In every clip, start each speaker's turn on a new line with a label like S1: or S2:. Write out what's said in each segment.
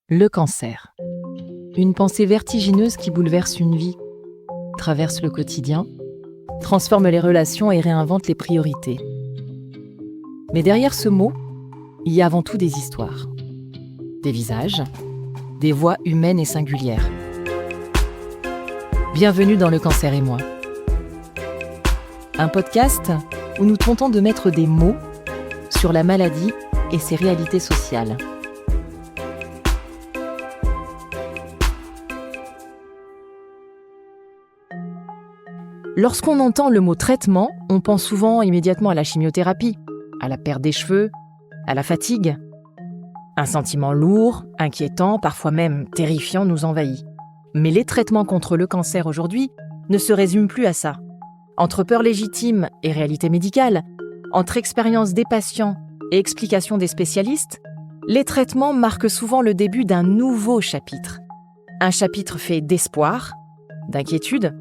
S1: Le cancer. Une pensée vertigineuse qui bouleverse une vie, traverse le quotidien, transforme les relations et réinvente les priorités. Mais derrière ce mot, il y a avant tout des histoires, des visages, des voix humaines et singulières. Bienvenue dans Le Cancer et moi. Un podcast où nous tentons de mettre des mots sur la maladie et ses réalités sociales. Lorsqu'on entend le mot traitement, on pense souvent immédiatement à la chimiothérapie, à la perte des cheveux, à la fatigue. Un sentiment lourd, inquiétant, parfois même terrifiant nous envahit. Mais les traitements contre le cancer aujourd'hui ne se résument plus à ça. Entre peur légitime et réalité médicale, entre expérience des patients et explications des spécialistes, les traitements marquent souvent le début d'un nouveau chapitre. Un chapitre fait d'espoir, d'inquiétude,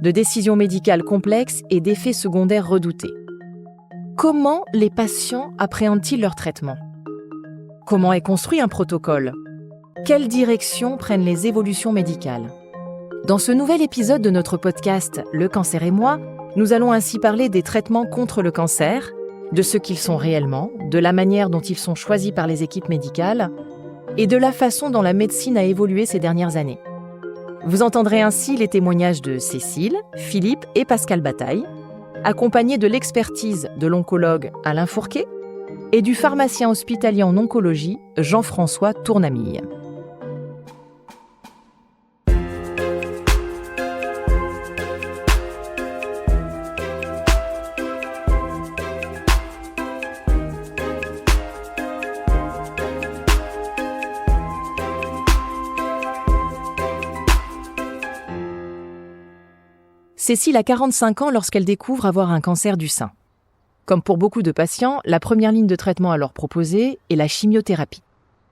S1: de décisions médicales complexes et d'effets secondaires redoutés. Comment les patients appréhendent-ils leur traitement ? Comment est construit un protocole ? Quelle direction prennent les évolutions médicales ? Dans ce nouvel épisode de notre podcast « Le cancer et moi », nous allons ainsi parler des traitements contre le cancer, de ce qu'ils sont réellement, de la manière dont ils sont choisis par les équipes médicales et de la façon dont la médecine a évolué ces dernières années. Vous entendrez ainsi les témoignages de Cécile, Philippe et Pascal Bataille, accompagnés de l'expertise de l'oncologue Alain Fourquet et du pharmacien hospitalier en oncologie Jean-François Tournamille. Cécile a 45 ans lorsqu'elle découvre avoir un cancer du sein. Comme pour beaucoup de patients, la première ligne de traitement alors proposée est la chimiothérapie.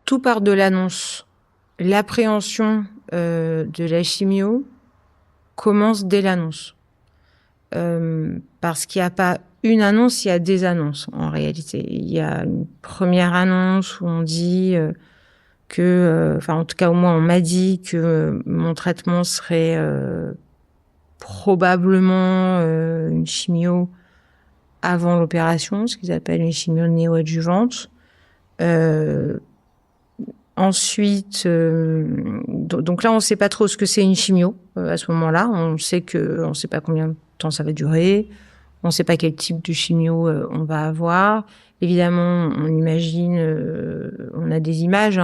S2: Tout part de l'annonce. L'appréhension de la chimio commence dès l'annonce. Parce qu'il n'y a pas une annonce, il y a des annonces en réalité. Il y a une première annonce où on dit en tout cas au moins on m'a dit que mon traitement serait probablement une chimio avant l'opération, ce qu'ils appellent une chimio néoadjuvante. Ensuite, donc là, on ne sait pas trop ce que c'est une chimio à ce moment-là. On sait pas combien de temps ça va durer. On ne sait pas quel type de chimio on va avoir. Évidemment, on imagine, on a des images,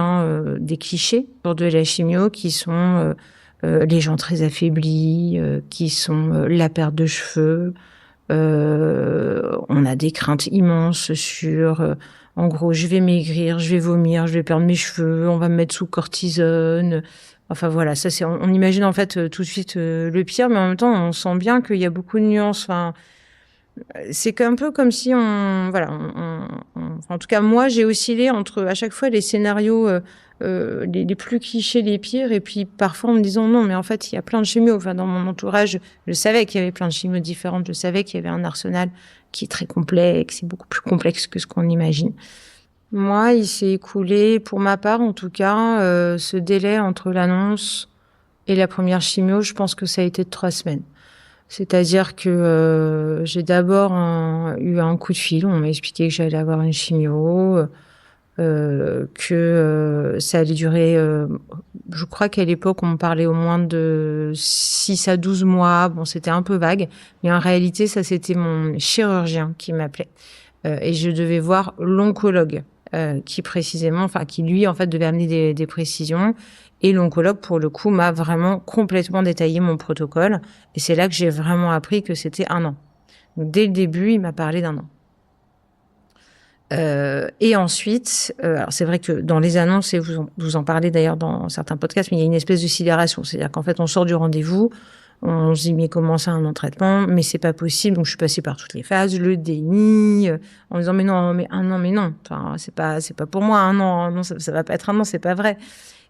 S2: des clichés autour de la chimio qui sont les gens très affaiblis, qui sont la perte de cheveux. On a des craintes immenses sur, en gros, je vais maigrir, je vais vomir, je vais perdre mes cheveux, on va me mettre sous cortisone. Enfin voilà, ça c'est, on imagine en fait tout de suite le pire, mais en même temps, on sent bien qu'il y a beaucoup de nuances. Enfin, c'est un peu comme si en tout cas moi j'ai oscillé entre à chaque fois les scénarios les plus clichés, les pires, et puis parfois en me disant non mais en fait il y a plein de chimios. Enfin dans mon entourage je savais qu'il y avait plein de chimios différentes, je savais qu'il y avait un arsenal qui est très complexe, c'est beaucoup plus complexe que ce qu'on imagine. Moi il s'est écoulé, pour ma part en tout cas, ce délai entre l'annonce et la première chimio, je pense que ça a été de 3 semaines. C'est-à-dire que j'ai d'abord eu un coup de fil, on m'a expliqué que j'allais avoir une chimio, que ça allait durer, je crois qu'à l'époque on me parlait au moins de 6 à 12 mois, bon c'était un peu vague, mais en réalité ça c'était mon chirurgien qui m'appelait, et je devais voir l'oncologue qui lui en fait devait amener des précisions. Et l'oncologue, pour le coup, m'a vraiment complètement détaillé mon protocole. Et c'est là que j'ai vraiment appris que c'était 1 an. Donc, dès le début, il m'a parlé d'1 an. Et ensuite, alors c'est vrai que dans les annonces, et vous en parlez d'ailleurs dans certains podcasts, mais il y a une espèce de sidération. C'est-à-dire qu'en fait, on sort du rendez-vous, on se dit mais comment ça un traitement, mais c'est pas possible. Donc je suis passée par toutes les phases, le déni, en disant mais non, mais 1 an, mais non. Enfin, c'est pas pour moi 1 an, non, ça va pas être 1 an, c'est pas vrai.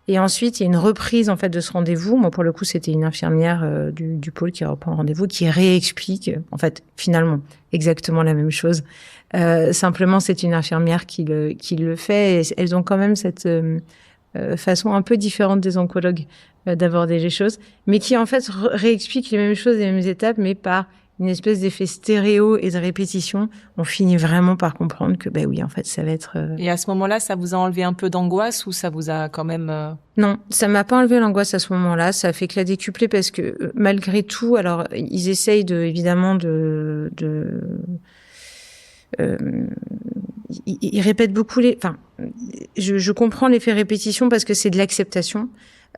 S2: Et ensuite, il y a une reprise en fait de ce rendez-vous. Moi, pour le coup, c'était une infirmière du pôle qui reprend le rendez-vous, qui réexplique en fait finalement exactement la même chose. Simplement, c'est une infirmière qui le fait. Et elles ont quand même cette façon un peu différente des oncologues d'aborder les choses, mais qui en fait réexplique les mêmes choses, les mêmes étapes, mais par une espèce d'effet stéréo et de répétition. On finit vraiment par comprendre que oui, en fait, ça va être...
S1: Et à ce moment-là, ça vous a enlevé un peu d'angoisse ou ça vous a quand même...
S2: Non, ça m'a pas enlevé l'angoisse à ce moment-là. Ça a fait que la décupler parce que malgré tout, alors ils essayent évidemment ils répètent beaucoup je comprends l'effet répétition parce que c'est de l'acceptation,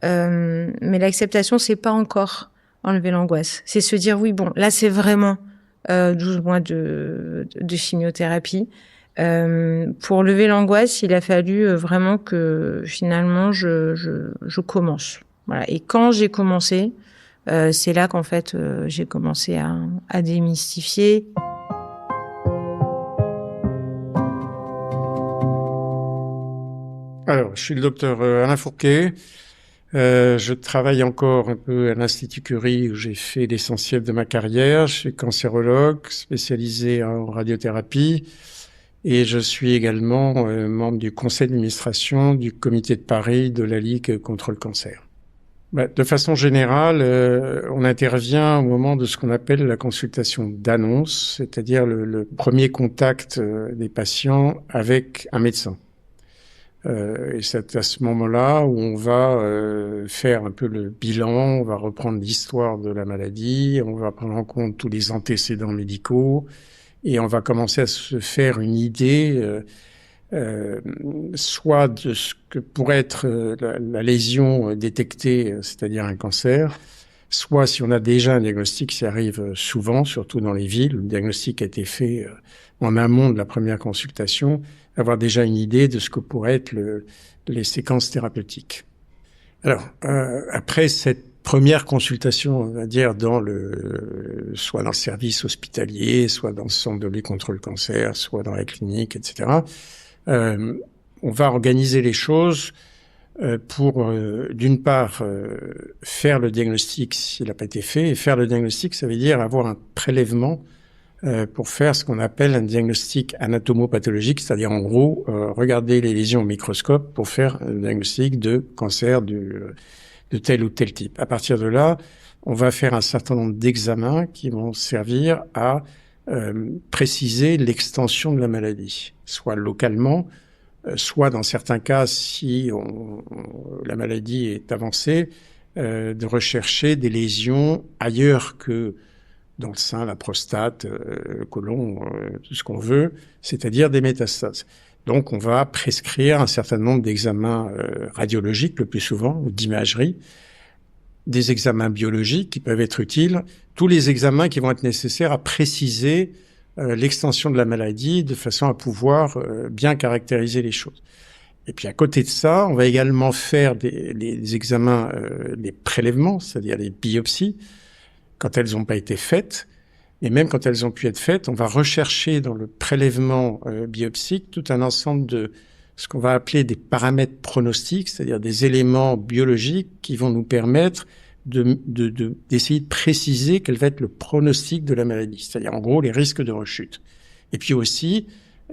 S2: mais l'acceptation c'est pas encore enlever l'angoisse. C'est se dire oui, bon, là c'est vraiment 12 mois de chimiothérapie. Pour lever l'angoisse, il a fallu vraiment que finalement je commence. Voilà. Et quand j'ai commencé, c'est là qu'en fait j'ai commencé à démystifier.
S3: Alors, je suis le docteur Alain Fourquet. Je travaille encore un peu à l'Institut Curie où j'ai fait l'essentiel de ma carrière. Je suis cancérologue spécialisé en radiothérapie et je suis également membre du conseil d'administration du comité de Paris de la Ligue contre le cancer. De façon générale, on intervient au moment de ce qu'on appelle la consultation d'annonce, c'est-à-dire le premier contact des patients avec un médecin. Et c'est à ce moment-là où on va faire un peu le bilan, on va reprendre l'histoire de la maladie, on va prendre en compte tous les antécédents médicaux et on va commencer à se faire une idée soit de ce que pourrait être la lésion détectée, c'est-à-dire un cancer, soit si on a déjà un diagnostic, ça arrive souvent, surtout dans les villes, où le diagnostic a été fait en amont de la première consultation, avoir déjà une idée de ce que pourraient être les séquences thérapeutiques. Alors, après cette première consultation, on va dire, soit dans le service hospitalier, soit dans le centre de lutte contre le cancer, soit dans la clinique, etc., on va organiser les choses pour, d'une part, faire le diagnostic s'il n'a pas été fait. Et faire le diagnostic, ça veut dire avoir un prélèvement pour faire ce qu'on appelle un diagnostic anatomopathologique, c'est-à-dire en gros regarder les lésions au microscope pour faire un diagnostic de cancer de tel ou tel type. À partir de là, on va faire un certain nombre d'examens qui vont servir à préciser l'extension de la maladie, soit localement, soit dans certains cas, si la maladie est avancée, de rechercher des lésions ailleurs que dans le sein, la prostate, le côlon, tout ce qu'on veut, c'est-à-dire des métastases. Donc, on va prescrire un certain nombre d'examens radiologiques, le plus souvent, ou d'imagerie, des examens biologiques qui peuvent être utiles, tous les examens qui vont être nécessaires à préciser l'extension de la maladie de façon à pouvoir bien caractériser les choses. Et puis, à côté de ça, on va également faire les examens, les prélèvements, c'est-à-dire les biopsies, quand elles n'ont pas été faites, et même quand elles ont pu être faites, on va rechercher dans le prélèvement biopsique tout un ensemble de ce qu'on va appeler des paramètres pronostiques, c'est-à-dire des éléments biologiques qui vont nous permettre d'essayer de préciser quel va être le pronostic de la maladie, c'est-à-dire en gros les risques de rechute. Et puis aussi,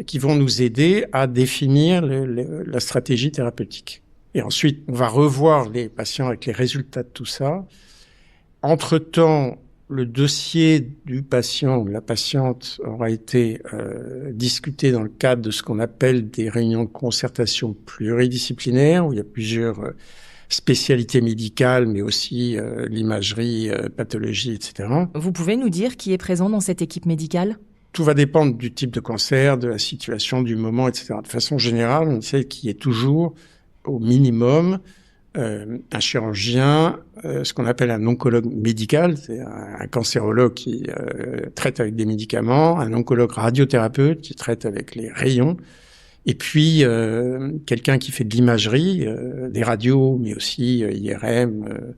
S3: qui vont nous aider à définir la stratégie thérapeutique. Et ensuite, on va revoir les patients avec les résultats de tout ça. Entre-temps, le dossier du patient ou de la patiente aura été discuté dans le cadre de ce qu'on appelle des réunions de concertation pluridisciplinaires, où il y a plusieurs spécialités médicales, mais aussi l'imagerie, pathologie, etc.
S1: Vous pouvez nous dire qui est présent dans cette équipe médicale ?
S3: Tout va dépendre du type de cancer, de la situation, du moment, etc. De façon générale, on sait qu'il y ait toujours, au minimum, un chirurgien, ce qu'on appelle un oncologue médical, c'est un cancérologue qui traite avec des médicaments, un oncologue radiothérapeute qui traite avec les rayons, et puis quelqu'un qui fait de l'imagerie, des radios, mais aussi IRM,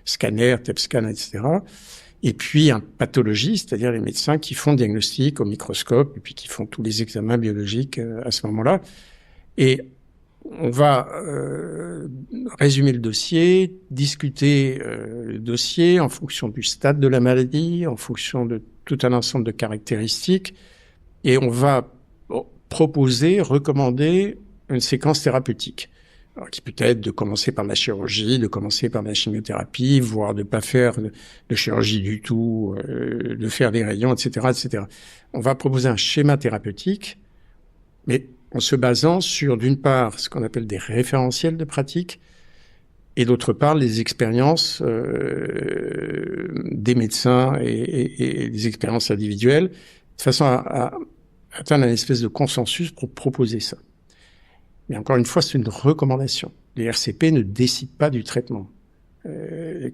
S3: scanner, TEP-scan, etc. Et puis un pathologiste, c'est-à-dire les médecins qui font le diagnostic au microscope et puis qui font tous les examens biologiques à ce moment-là. Et on va résumer le dossier, discuter le dossier en fonction du stade de la maladie, en fonction de tout un ensemble de caractéristiques, et on va proposer, recommander une séquence thérapeutique. Alors, qui peut être de commencer par la chirurgie, de commencer par la chimiothérapie, voire de pas faire de chirurgie du tout, de faire des rayons, etc., etc. On va proposer un schéma thérapeutique, mais en se basant sur, d'une part, ce qu'on appelle des référentiels de pratique, et d'autre part, les expériences des médecins et des expériences individuelles, de façon à atteindre une espèce de consensus pour proposer ça. Mais encore une fois, c'est une recommandation. Les RCP ne décident pas du traitement.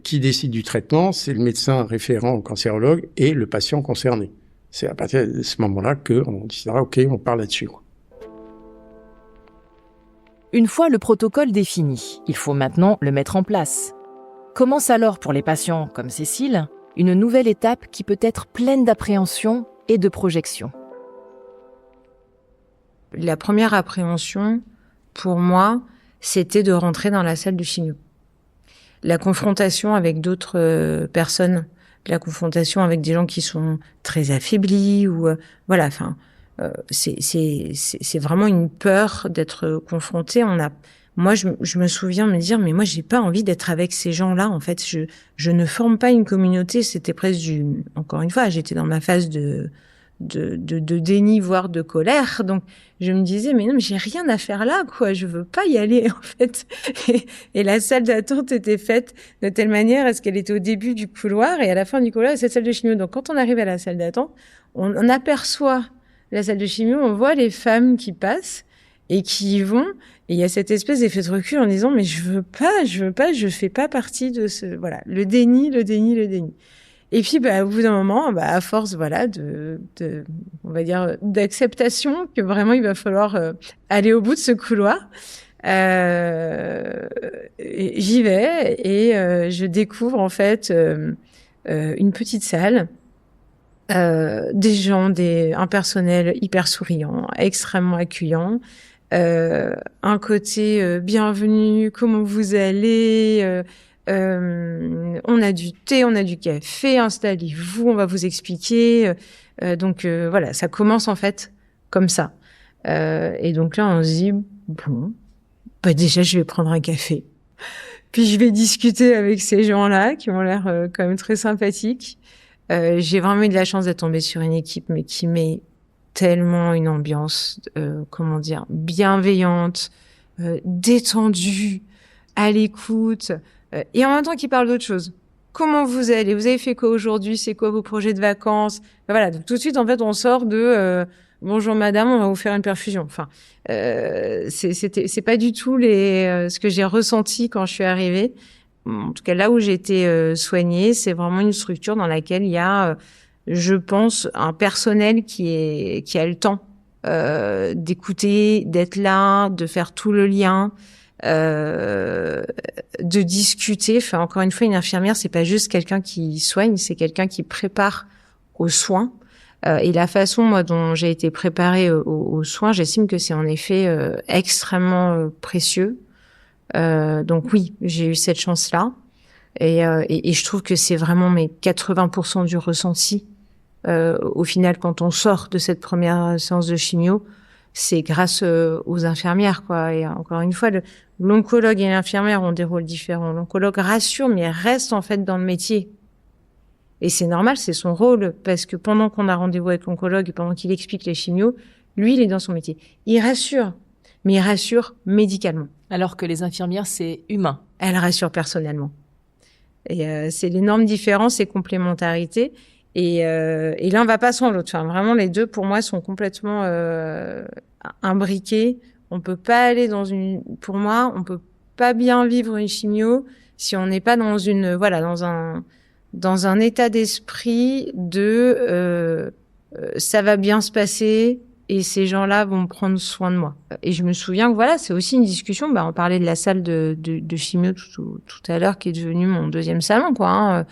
S3: Qui décide du traitement? C'est le médecin référent cancérologue et le patient concerné. C'est à partir de ce moment-là qu'on décidera, OK, on part là-dessus.
S1: Une fois le protocole défini, il faut maintenant le mettre en place. Commence alors pour les patients comme Cécile, une nouvelle étape qui peut être pleine d'appréhension et de projection.
S2: La première appréhension, pour moi, c'était de rentrer dans la salle de chimio. La confrontation avec d'autres personnes, la confrontation avec des gens qui sont très affaiblis ou voilà, enfin, c'est vraiment une peur d'être confronté. Moi, je me souviens me dire, mais moi, j'ai pas envie d'être avec ces gens-là. En fait, je ne forme pas une communauté. C'était presque encore une fois, j'étais dans ma phase de déni, voire de colère. Donc, je me disais, mais non, mais j'ai rien à faire là, quoi. Je veux pas y aller, en fait. Et la salle d'attente était faite de telle manière à ce qu'elle était au début du couloir et à la fin du couloir, cette salle de chimio. Donc, quand on arrive à la salle d'attente, on aperçoit la salle de chimio, on voit les femmes qui passent et qui y vont. Et il y a cette espèce d'effet de recul en disant, mais je veux pas, je fais pas partie de ce, voilà, le déni. Et puis, au bout d'un moment, à force, voilà, on va dire, d'acceptation que vraiment il va falloir aller au bout de ce couloir, j'y vais et je découvre en fait une petite salle, des gens, un personnel hyper souriant, extrêmement accueillant, un côté bienvenue, comment vous allez. On a du thé, on a du café, installez-vous, on va vous expliquer. Donc voilà, ça commence en fait comme ça. Et donc là, on se dit, bon, déjà, je vais prendre un café. Puis je vais discuter avec ces gens-là qui ont l'air quand même très sympathiques. J'ai vraiment eu de la chance d'être tombée sur une équipe, mais qui met tellement une ambiance, bienveillante, détendue, à l'écoute. Et en même temps, qui parle d'autre chose. Comment vous allez? Vous avez fait quoi aujourd'hui? C'est quoi vos projets de vacances? Voilà. Donc, tout de suite, en fait, on sort de bonjour madame, on va vous faire une perfusion. Enfin, c'est pas du tout ce que j'ai ressenti quand je suis arrivée. En tout cas, là où j'ai été soignée, c'est vraiment une structure dans laquelle il y a, je pense, un personnel qui a le temps d'écouter, d'être là, de faire tout le lien. De discuter. Enfin, encore une fois, une infirmière, c'est pas juste quelqu'un qui soigne, c'est quelqu'un qui prépare aux soins. Et la façon, moi, dont j'ai été préparée aux soins, j'estime que c'est en effet extrêmement précieux. Donc oui, j'ai eu cette chance-là. Et je trouve que c'est vraiment 80% du ressenti. Au final, quand on sort de cette première séance de chimio, c'est grâce aux infirmières, quoi. Et encore une fois, l'oncologue et l'infirmière ont des rôles différents. L'oncologue rassure, mais reste en fait dans le métier. Et c'est normal, c'est son rôle, parce que pendant qu'on a rendez-vous avec l'oncologue et pendant qu'il explique les chimios, lui, il est dans son métier. Il rassure, mais il rassure médicalement.
S1: Alors que les infirmières, c'est humain.
S2: Elles rassurent personnellement. Et c'est l'énorme différence et complémentarité. Et l'un va pas sans l'autre. Enfin, vraiment, les deux, pour moi, sont complètement imbriqués. On peut pas aller pour moi, on peut pas bien vivre une chimio si on n'est pas dans un état d'esprit de ça va bien se passer et ces gens-là vont prendre soin de moi. Et je me souviens que voilà, c'est aussi une discussion. On parlait de la salle de chimio tout à l'heure, qui est devenue mon deuxième salon, quoi. Hein.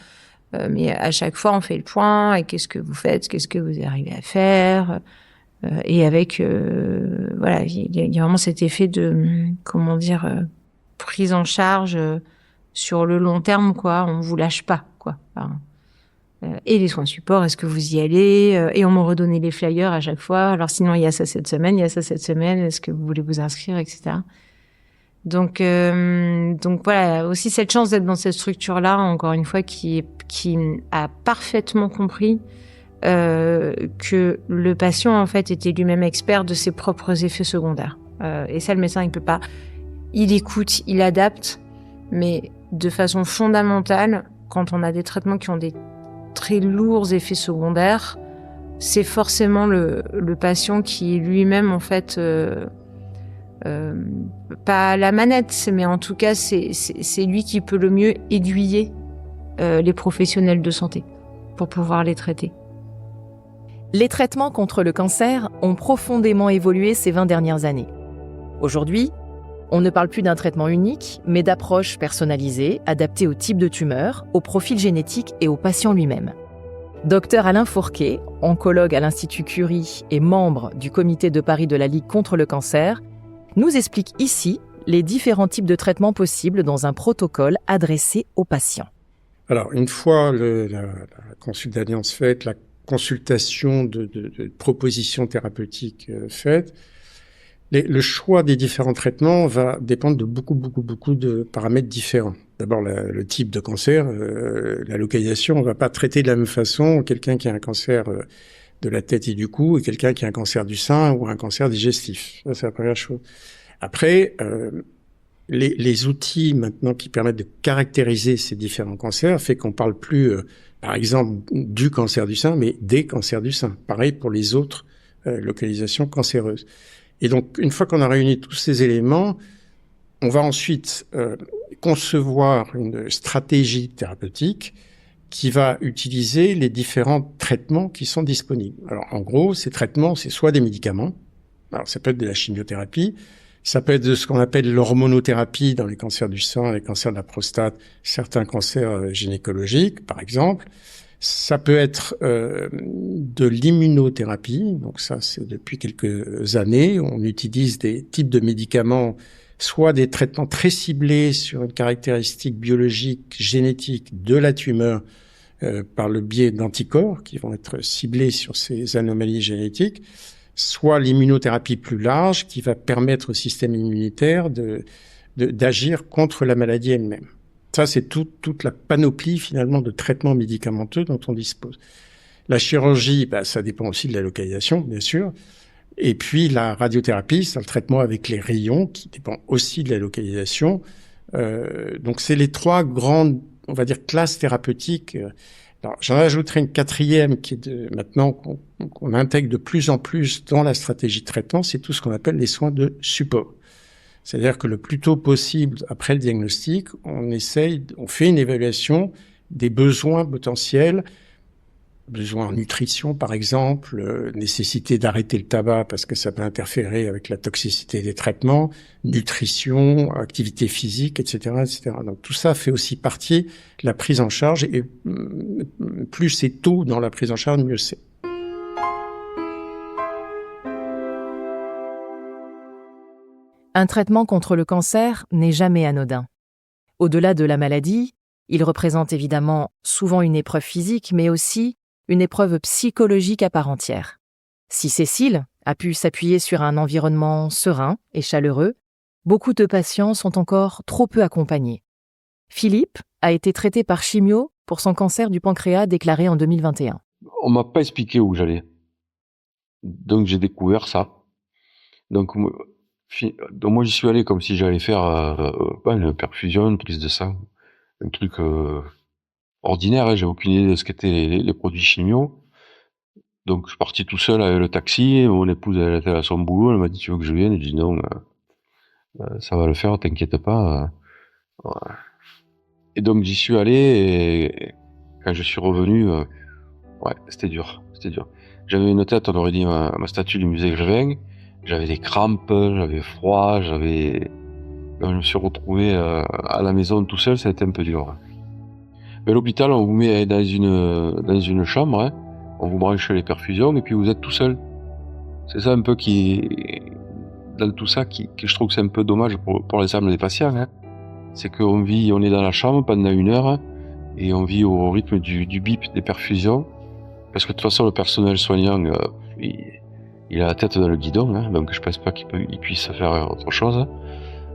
S2: Mais à chaque fois, on fait le point. Et qu'est-ce que vous faites? Qu'est-ce que vous arrivez à faire? Et avec, voilà, il y a vraiment cet effet de, prise en charge sur le long terme, quoi. On vous lâche pas, quoi. Enfin, et les soins support, est-ce que vous y allez? Et on me redonnait les flyers à chaque fois. Alors sinon, il y a ça cette semaine, est-ce que vous voulez vous inscrire, etc. Donc voilà, aussi cette chance d'être dans cette structure-là, encore une fois, qui a parfaitement compris que le patient, en fait, était lui-même expert de ses propres effets secondaires. Et ça, le médecin, il peut pas. Il écoute, il adapte, mais de façon fondamentale, quand on a des traitements qui ont des très lourds effets secondaires, c'est forcément le patient qui lui-même, en fait, pas la manette, mais en tout cas, c'est lui qui peut le mieux aiguiller les professionnels de santé pour pouvoir les traiter.
S1: Les traitements contre le cancer ont profondément évolué ces 20 dernières années. Aujourd'hui, on ne parle plus d'un traitement unique, mais d'approches personnalisées, adaptées au type de tumeur, au profil génétique et au patient lui-même. Dr Alain Fourquet, oncologue à l'Institut Curie et membre du comité de Paris de la Ligue contre le cancer, nous explique ici les différents types de traitements possibles dans un protocole adressé aux patients.
S3: Alors, une fois la consulte d'alliance faite, la consultation de propositions thérapeutiques faites, le choix des différents traitements va dépendre de beaucoup de paramètres différents. D'abord, le type de cancer, la localisation. On ne va pas traiter de la même façon quelqu'un qui a un cancer de la tête et du cou et quelqu'un qui a un cancer du sein ou un cancer digestif. Ça, c'est la première chose. Après, les outils maintenant qui permettent de caractériser ces différents cancers fait qu'on parle plus, par exemple, du cancer du sein, mais des cancers du sein. Pareil pour les autres localisations cancéreuses. Et donc, une fois qu'on a réuni tous ces éléments, on va ensuite concevoir une stratégie thérapeutique qui va utiliser les différents traitements qui sont disponibles. Alors, en gros, ces traitements, c'est soit des médicaments, alors ça peut être de la chimiothérapie, ça peut être de ce qu'on appelle l'hormonothérapie dans les cancers du sein, les cancers de la prostate, certains cancers gynécologiques, par exemple. Ça peut être de l'immunothérapie, donc ça c'est depuis quelques années. On utilise des types de médicaments, soit des traitements très ciblés sur une caractéristique biologique, génétique de la tumeur par le biais d'anticorps qui vont être ciblés sur ces anomalies génétiques, soit l'immunothérapie plus large qui va permettre au système immunitaire d'agir contre la maladie elle-même. Ça, c'est toute la panoplie, finalement, de traitements médicamenteux dont on dispose. La chirurgie, ça dépend aussi de la localisation, bien sûr. Et puis, la radiothérapie, c'est le traitement avec les rayons, qui dépend aussi de la localisation. Donc, c'est les trois grandes, on va dire, classes thérapeutiques. Alors, j'en ajouterai une quatrième qui est maintenant qu'on intègre de plus en plus dans la stratégie de traitement, c'est tout ce qu'on appelle les soins de support. C'est-à-dire que le plus tôt possible, après le diagnostic, on fait une évaluation des besoins potentiels, besoins en nutrition par exemple, nécessité d'arrêter le tabac parce que ça peut interférer avec la toxicité des traitements, nutrition, activité physique, etc., etc. Donc tout ça fait aussi partie de la prise en charge et plus c'est tôt dans la prise en charge, mieux c'est.
S1: Un traitement contre le cancer n'est jamais anodin. Au-delà de la maladie, il représente évidemment souvent une épreuve physique, mais aussi une épreuve psychologique à part entière. Si Cécile a pu s'appuyer sur un environnement serein et chaleureux, beaucoup de patients sont encore trop peu accompagnés. Philippe a été traité par chimio pour son cancer du pancréas déclaré en 2021.
S4: On m'a pas expliqué où j'allais. Donc j'ai découvert ça. Donc moi j'y suis allé comme si j'allais faire une perfusion, une prise de sang, un truc ordinaire, hein. J'ai aucune idée de ce qu'étaient les produits chimio. Donc je suis parti tout seul avec le taxi, mon épouse elle était à son boulot, elle m'a dit tu veux que je vienne, j'ai dit non, ça va le faire, t'inquiète pas. Voilà. Et donc j'y suis allé et quand je suis revenu, c'était dur. J'avais une tête, on aurait dit ma statue du musée Grévin. J'avais des crampes, j'avais froid, quand je me suis retrouvé à la maison tout seul, ça a été un peu dur. Mais à l'hôpital, on vous met dans une chambre, hein, on vous branche les perfusions et puis vous êtes tout seul. C'est ça un peu dans tout ça, que je trouve que c'est un peu dommage pour l'ensemble des patients. Hein. C'est on est dans la chambre pendant 1 heure et on vit au rythme du bip des perfusions. Parce que de toute façon, le personnel soignant, il a la tête dans le guidon, hein, donc je pense pas qu'il puisse faire autre chose.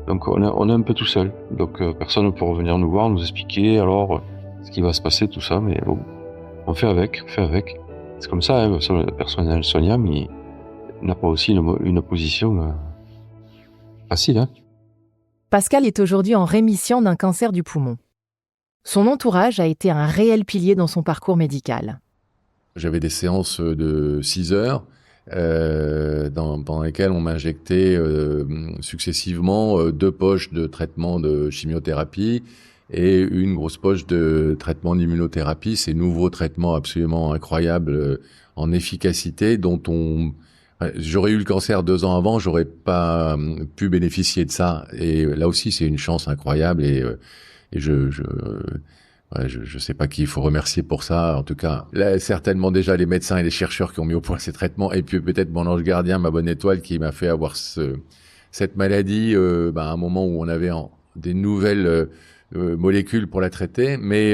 S4: Donc on est un peu tout seul. Donc personne pour venir nous voir, nous expliquer alors ce qui va se passer, tout ça. Mais bon, on fait avec. C'est comme ça, hein, le personnel soignant, il n'a pas aussi une position facile. Hein.
S1: Pascal est aujourd'hui en rémission d'un cancer du poumon. Son entourage a été un réel pilier dans son parcours médical.
S5: J'avais des séances de 6 heures pendant lesquelles on m'injectait successivement 2 poches de traitement de chimiothérapie et une grosse poche de traitement d'immunothérapie. Ces nouveaux traitements absolument incroyables en efficacité dont j'aurais eu le cancer 2 ans avant, j'aurais pas pu bénéficier de ça. Et là aussi, c'est une chance incroyable et je sais pas qui il faut remercier pour ça. En tout cas, là, certainement déjà les médecins et les chercheurs qui ont mis au point ces traitements, et puis peut-être mon ange gardien, ma bonne étoile, qui m'a fait avoir cette maladie à un moment où on avait des nouvelles molécules pour la traiter. Mais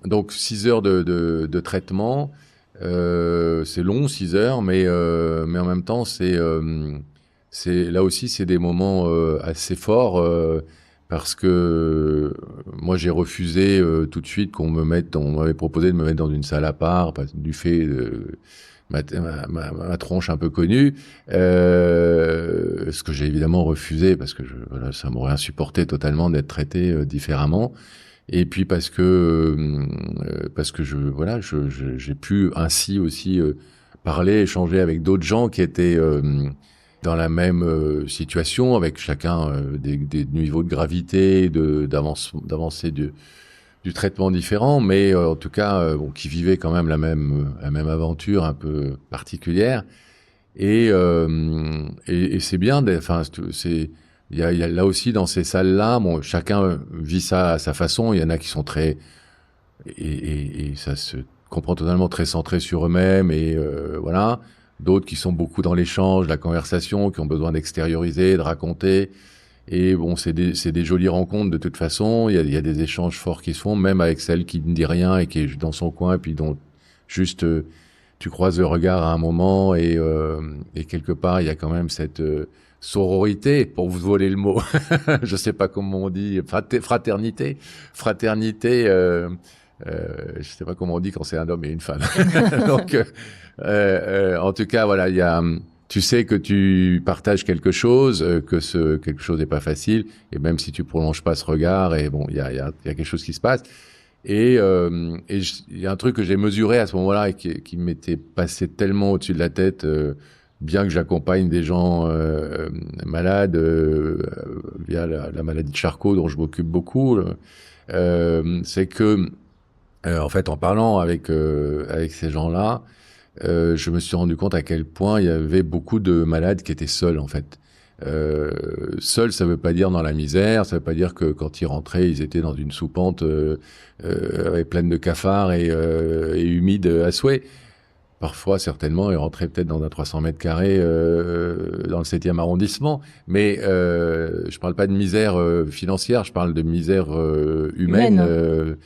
S5: donc 6 heures de traitement, c'est long, 6 heures, mais en même temps, c'est là aussi, c'est des moments assez forts. Parce que moi j'ai refusé tout de suite on m'avait proposé de me mettre dans une salle à part du fait de ma tronche un peu connue, ce que j'ai évidemment refusé parce que ça m'aurait insupporté totalement d'être traité différemment. Et puis parce que j'ai pu ainsi aussi parler, échanger avec d'autres gens qui étaient dans la même situation, avec chacun des niveaux de gravité, d'avancée du traitement différent, mais en tout cas, qui vivaient quand même la même aventure un peu particulière. Et c'est bien. Il y a là aussi dans ces salles-là, chacun vit ça à sa façon. Il y en a qui sont très et ça se comprend totalement très centrés sur eux-mêmes et voilà. D'autres qui sont beaucoup dans l'échange, la conversation, qui ont besoin d'extérioriser, de raconter. Et bon, c'est des jolies rencontres de toute façon. Il y a des échanges forts qui se font, même avec celle qui ne dit rien et qui est dans son coin, et puis dont juste tu croises le regard à un moment et quelque part il y a quand même cette sororité, pour vous voler le mot. Je sais pas comment on dit, fraternité. Je sais pas comment on dit quand c'est un homme et une femme. Donc, en tout cas, voilà, tu sais que tu partages quelque chose, que quelque chose n'est pas facile, et même si tu prolonges pas ce regard, et bon, il y a quelque chose qui se passe. Et il y a un truc que j'ai mesuré à ce moment-là et qui m'était passé tellement au-dessus de la tête, bien que j'accompagne des gens malades via la maladie de Charcot, dont je m'occupe beaucoup, c'est que en fait, en parlant avec ces gens-là, je me suis rendu compte à quel point il y avait beaucoup de malades qui étaient seuls, en fait. Seul, ça veut pas dire dans la misère, ça veut pas dire que quand ils rentraient, ils étaient dans une soupente pleine de cafards et humide à souhait. Parfois, certainement, ils rentraient peut-être dans un 300 mètres carrés dans le 7e arrondissement. Mais je parle pas de misère financière, je parle de misère humaine.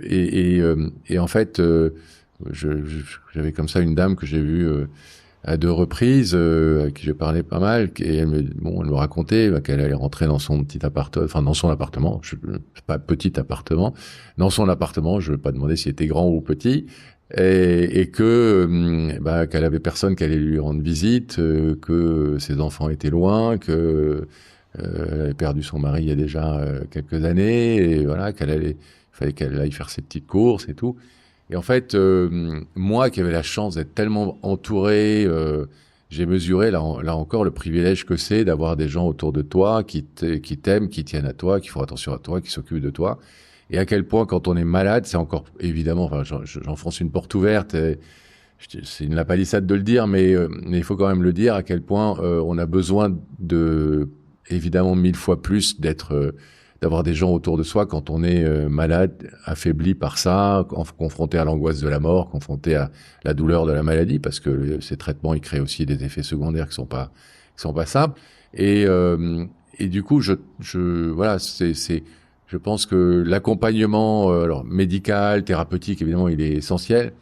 S5: Et en fait, j'avais comme ça une dame que j'ai vue à 2 reprises, à qui je parlais pas mal, et elle me racontait qu'elle allait rentrer dans son petit appartement, enfin dans son appartement, pas petit appartement, dans son appartement, je ne veux pas demander s'il était grand ou petit, et que qu'elle avait personne qui allait lui rendre visite, que ses enfants étaient loin, que elle avait perdu son mari il y a déjà quelques années, et voilà, il fallait qu'elle aille faire ses petites courses et tout. Et en fait, moi qui avais la chance d'être tellement entouré, j'ai mesuré là encore le privilège que c'est d'avoir des gens autour de toi qui t'aiment, qui tiennent à toi, qui font attention à toi, qui s'occupent de toi. Et à quel point, quand on est malade, c'est encore évidemment, enfin, j'enfonce une porte ouverte. C'est une lapalissade de le dire, mais il faut quand même le dire, à quel point on a besoin évidemment 1000 fois plus d'avoir des gens autour de soi quand on est malade, affaibli par ça, confronté à l'angoisse de la mort, confronté à la douleur de la maladie, parce que ces traitements, ils créent aussi des effets secondaires qui sont pas simples. Et du coup, voilà, je pense que l'accompagnement, alors médical, thérapeutique, évidemment, il est essentiel,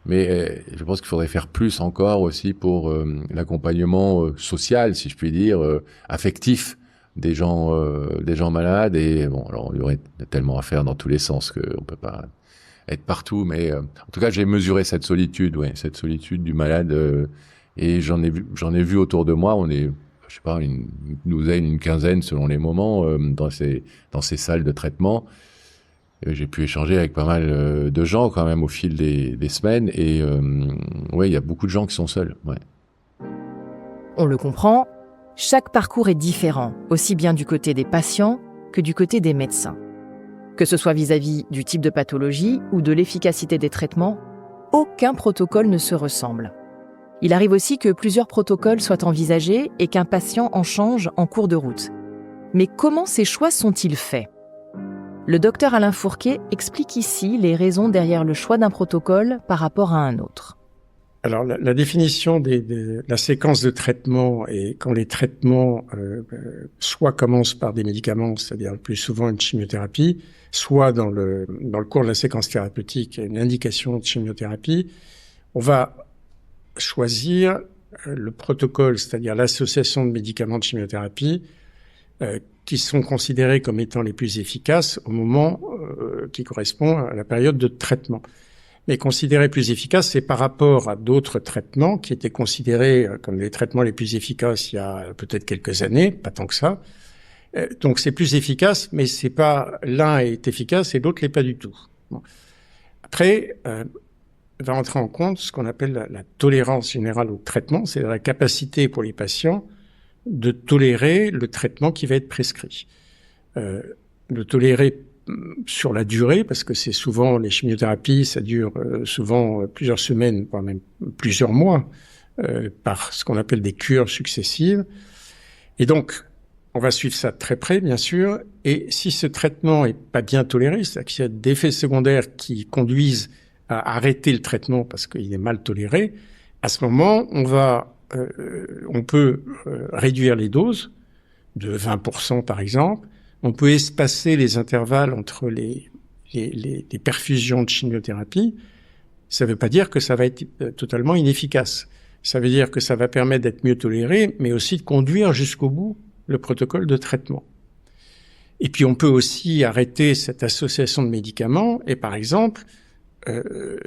S5: Mais je pense qu'il faudrait faire plus encore aussi pour l'accompagnement social, si je puis dire, affectif des gens malades. Et bon, alors il y aurait tellement à faire dans tous les sens qu'on peut pas être partout. Mais en tout cas, j'ai mesuré cette solitude du malade. Et j'en ai vu autour de moi. On est, je sais pas, une douzaine, une quinzaine selon les moments dans ces salles de traitement. J'ai pu échanger avec pas mal de gens quand même au fil des semaines et ouais, il y a beaucoup de gens qui sont seuls. Ouais.
S1: On le comprend, chaque parcours est différent, aussi bien du côté des patients que du côté des médecins. Que ce soit vis-à-vis du type de pathologie ou de l'efficacité des traitements, aucun protocole ne se ressemble. Il arrive aussi que plusieurs protocoles soient envisagés et qu'un patient en change en cours de route. Mais comment ces choix sont-ils faits ? Le docteur Alain Fourquet explique ici les raisons derrière le choix d'un protocole par rapport à un autre.
S3: Alors, la définition de la séquence de traitement, et quand les traitements soit commencent par des médicaments, c'est-à-dire le plus souvent une chimiothérapie, soit dans le cours de la séquence thérapeutique, une indication de chimiothérapie, on va choisir le protocole, c'est-à-dire l'association de médicaments de chimiothérapie, qui sont considérés comme étant les plus efficaces au moment qui correspond à la période de traitement. Mais considérés plus efficaces, c'est par rapport à d'autres traitements qui étaient considérés comme les traitements les plus efficaces il y a peut-être quelques années, pas tant que ça. Donc c'est plus efficace, mais c'est pas l'un est efficace et l'autre l'est pas du tout. Bon. Après, va entrer en compte ce qu'on appelle la tolérance générale au traitement, c'est la capacité pour les patients de tolérer le traitement qui va être prescrit. De tolérer sur la durée, parce que c'est souvent, les chimiothérapies, ça dure souvent plusieurs semaines, voire même plusieurs mois, par ce qu'on appelle des cures successives. Et donc, on va suivre ça de très près, bien sûr, et si ce traitement est pas bien toléré, c'est-à-dire qu'il y a d'effets secondaires qui conduisent à arrêter le traitement parce qu'il est mal toléré, à ce moment, on peut réduire les doses de 20% par exemple. On peut espacer les intervalles entre les perfusions de chimiothérapie. Ça ne veut pas dire que ça va être totalement inefficace. Ça veut dire que ça va permettre d'être mieux toléré, mais aussi de conduire jusqu'au bout le protocole de traitement. Et puis on peut aussi arrêter cette association de médicaments et par exemple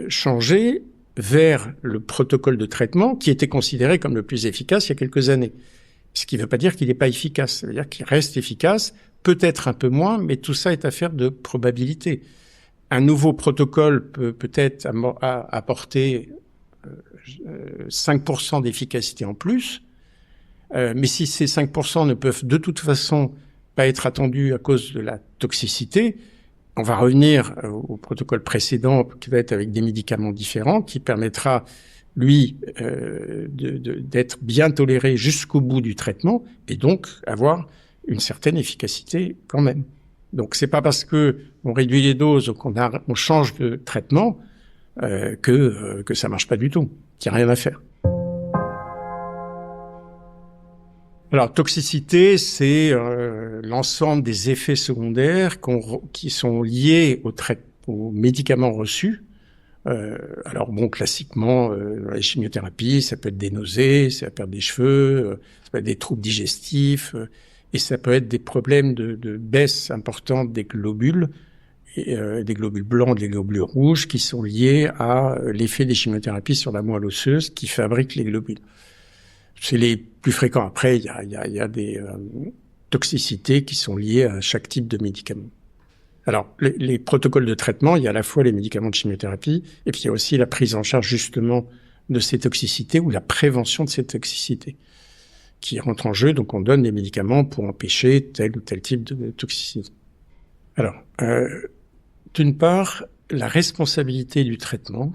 S3: changer vers le protocole de traitement qui était considéré comme le plus efficace il y a quelques années. Ce qui ne veut pas dire qu'il n'est pas efficace, ça veut dire qu'il reste efficace, peut-être un peu moins, mais tout ça est affaire de probabilité. Un nouveau protocole peut peut-être apporter 5% d'efficacité en plus, mais si ces 5% ne peuvent de toute façon pas être attendus à cause de la toxicité, on va revenir au protocole précédent qui va être avec des médicaments différents, qui permettra, lui, d'être bien toléré jusqu'au bout du traitement et donc avoir une certaine efficacité quand même. Donc c'est pas parce que on réduit les doses ou on change de traitement que ça marche pas du tout, qu'il n'y a rien à faire. Alors, toxicité, c'est l'ensemble des effets secondaires qui sont liés aux médicaments reçus. Alors bon, classiquement, dans les chimiothérapies, ça peut être des nausées, ça peut être des cheveux, ça peut être des troubles digestifs, et ça peut être des problèmes de baisse importante des globules, des globules blancs, des globules rouges, qui sont liés à l'effet des chimiothérapies sur la moelle osseuse qui fabrique les globules. C'est les plus fréquents. Après, il y a des toxicités qui sont liées à chaque type de médicament. Alors, les protocoles de traitement, il y a à la fois les médicaments de chimiothérapie, et puis il y a aussi la prise en charge justement de ces toxicités ou la prévention de ces toxicités qui rentre en jeu. Donc, on donne des médicaments pour empêcher tel ou tel type de toxicité. Alors, d'une part, la responsabilité du traitement,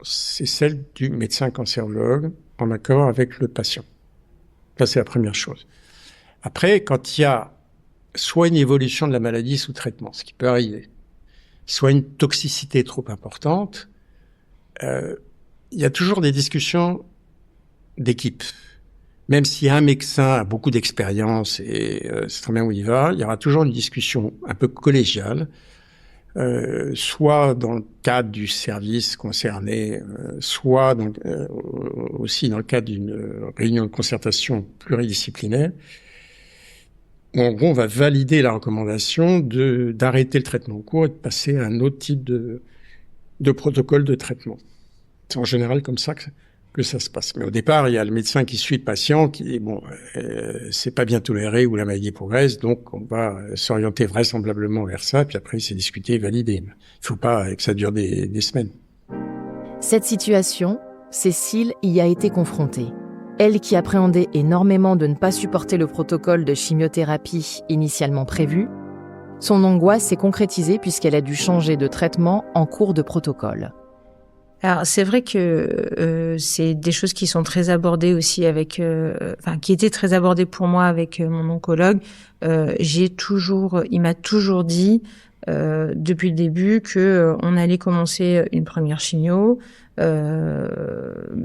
S3: c'est celle du médecin cancérologue en accord avec le patient. Ça, c'est la première chose. Après, quand il y a soit une évolution de la maladie sous traitement, ce qui peut arriver, soit une toxicité trop importante, il y a toujours des discussions d'équipe. Même si un médecin a beaucoup d'expérience et sait très bien où il va, il y aura toujours une discussion un peu collégiale soit dans le cadre du service concerné, soit aussi dans le cadre d'une réunion de concertation pluridisciplinaire. En gros, on va valider la recommandation d'arrêter le traitement en cours et de passer à un autre type de protocole de traitement. C'est en général comme ça que ça se passe. Mais au départ, il y a le médecin qui suit le patient, qui dit c'est pas bien toléré ou la maladie progresse, donc on va s'orienter vraisemblablement vers ça, puis après c'est discuté et validé. Il faut pas que ça dure des semaines.
S1: Cette situation, Cécile y a été confrontée. Elle qui appréhendait énormément de ne pas supporter le protocole de chimiothérapie initialement prévu, son angoisse s'est concrétisée puisqu'elle a dû changer de traitement en cours de protocole.
S2: Alors c'est vrai que c'est des choses qui sont très abordées aussi qui étaient très abordées pour moi avec mon oncologue. Il m'a toujours dit depuis le début que on allait commencer une première chimio,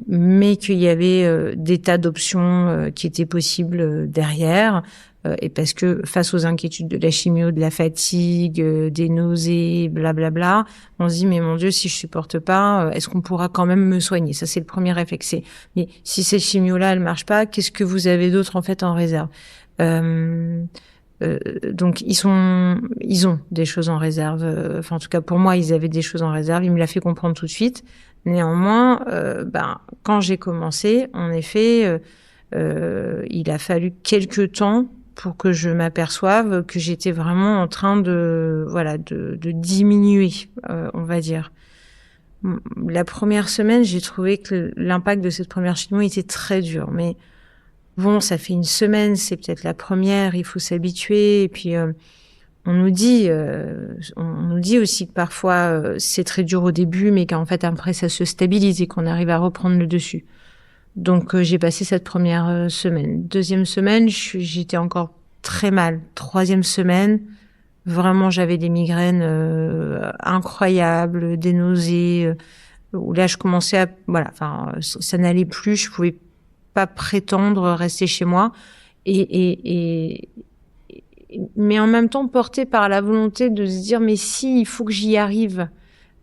S2: mais qu'il y avait des tas d'options qui étaient possibles derrière. Et parce que face aux inquiétudes de la chimio, de la fatigue, des nausées, blablabla, on se dit mais mon Dieu, si je supporte pas, est-ce qu'on pourra quand même me soigner? Ça c'est le premier réflexe. Mais si cette chimio-là elle marche pas, qu'est-ce que vous avez d'autre en fait en réserve? Donc ils ont des choses en réserve. En tout cas pour moi ils avaient des choses en réserve. Il me l'a fait comprendre tout de suite. Néanmoins, quand j'ai commencé, en effet, il a fallu quelques temps pour que je m'aperçoive que j'étais vraiment en train de diminuer, on va dire. La première semaine, j'ai trouvé que l'impact de cette première chimio était très dur. Mais bon, ça fait une semaine, c'est peut-être la première, il faut s'habituer. Et puis, on nous dit aussi que parfois, c'est très dur au début, mais qu'en fait, après, ça se stabilise et qu'on arrive à reprendre le dessus. Donc, j'ai passé cette première semaine. Deuxième semaine, j'étais encore très mal. Troisième semaine, vraiment, j'avais des migraines incroyables, des nausées, où là, je commençais ça n'allait plus, je pouvais pas prétendre rester chez moi. Mais en même temps, portée par la volonté de se dire, mais si, il faut que j'y arrive,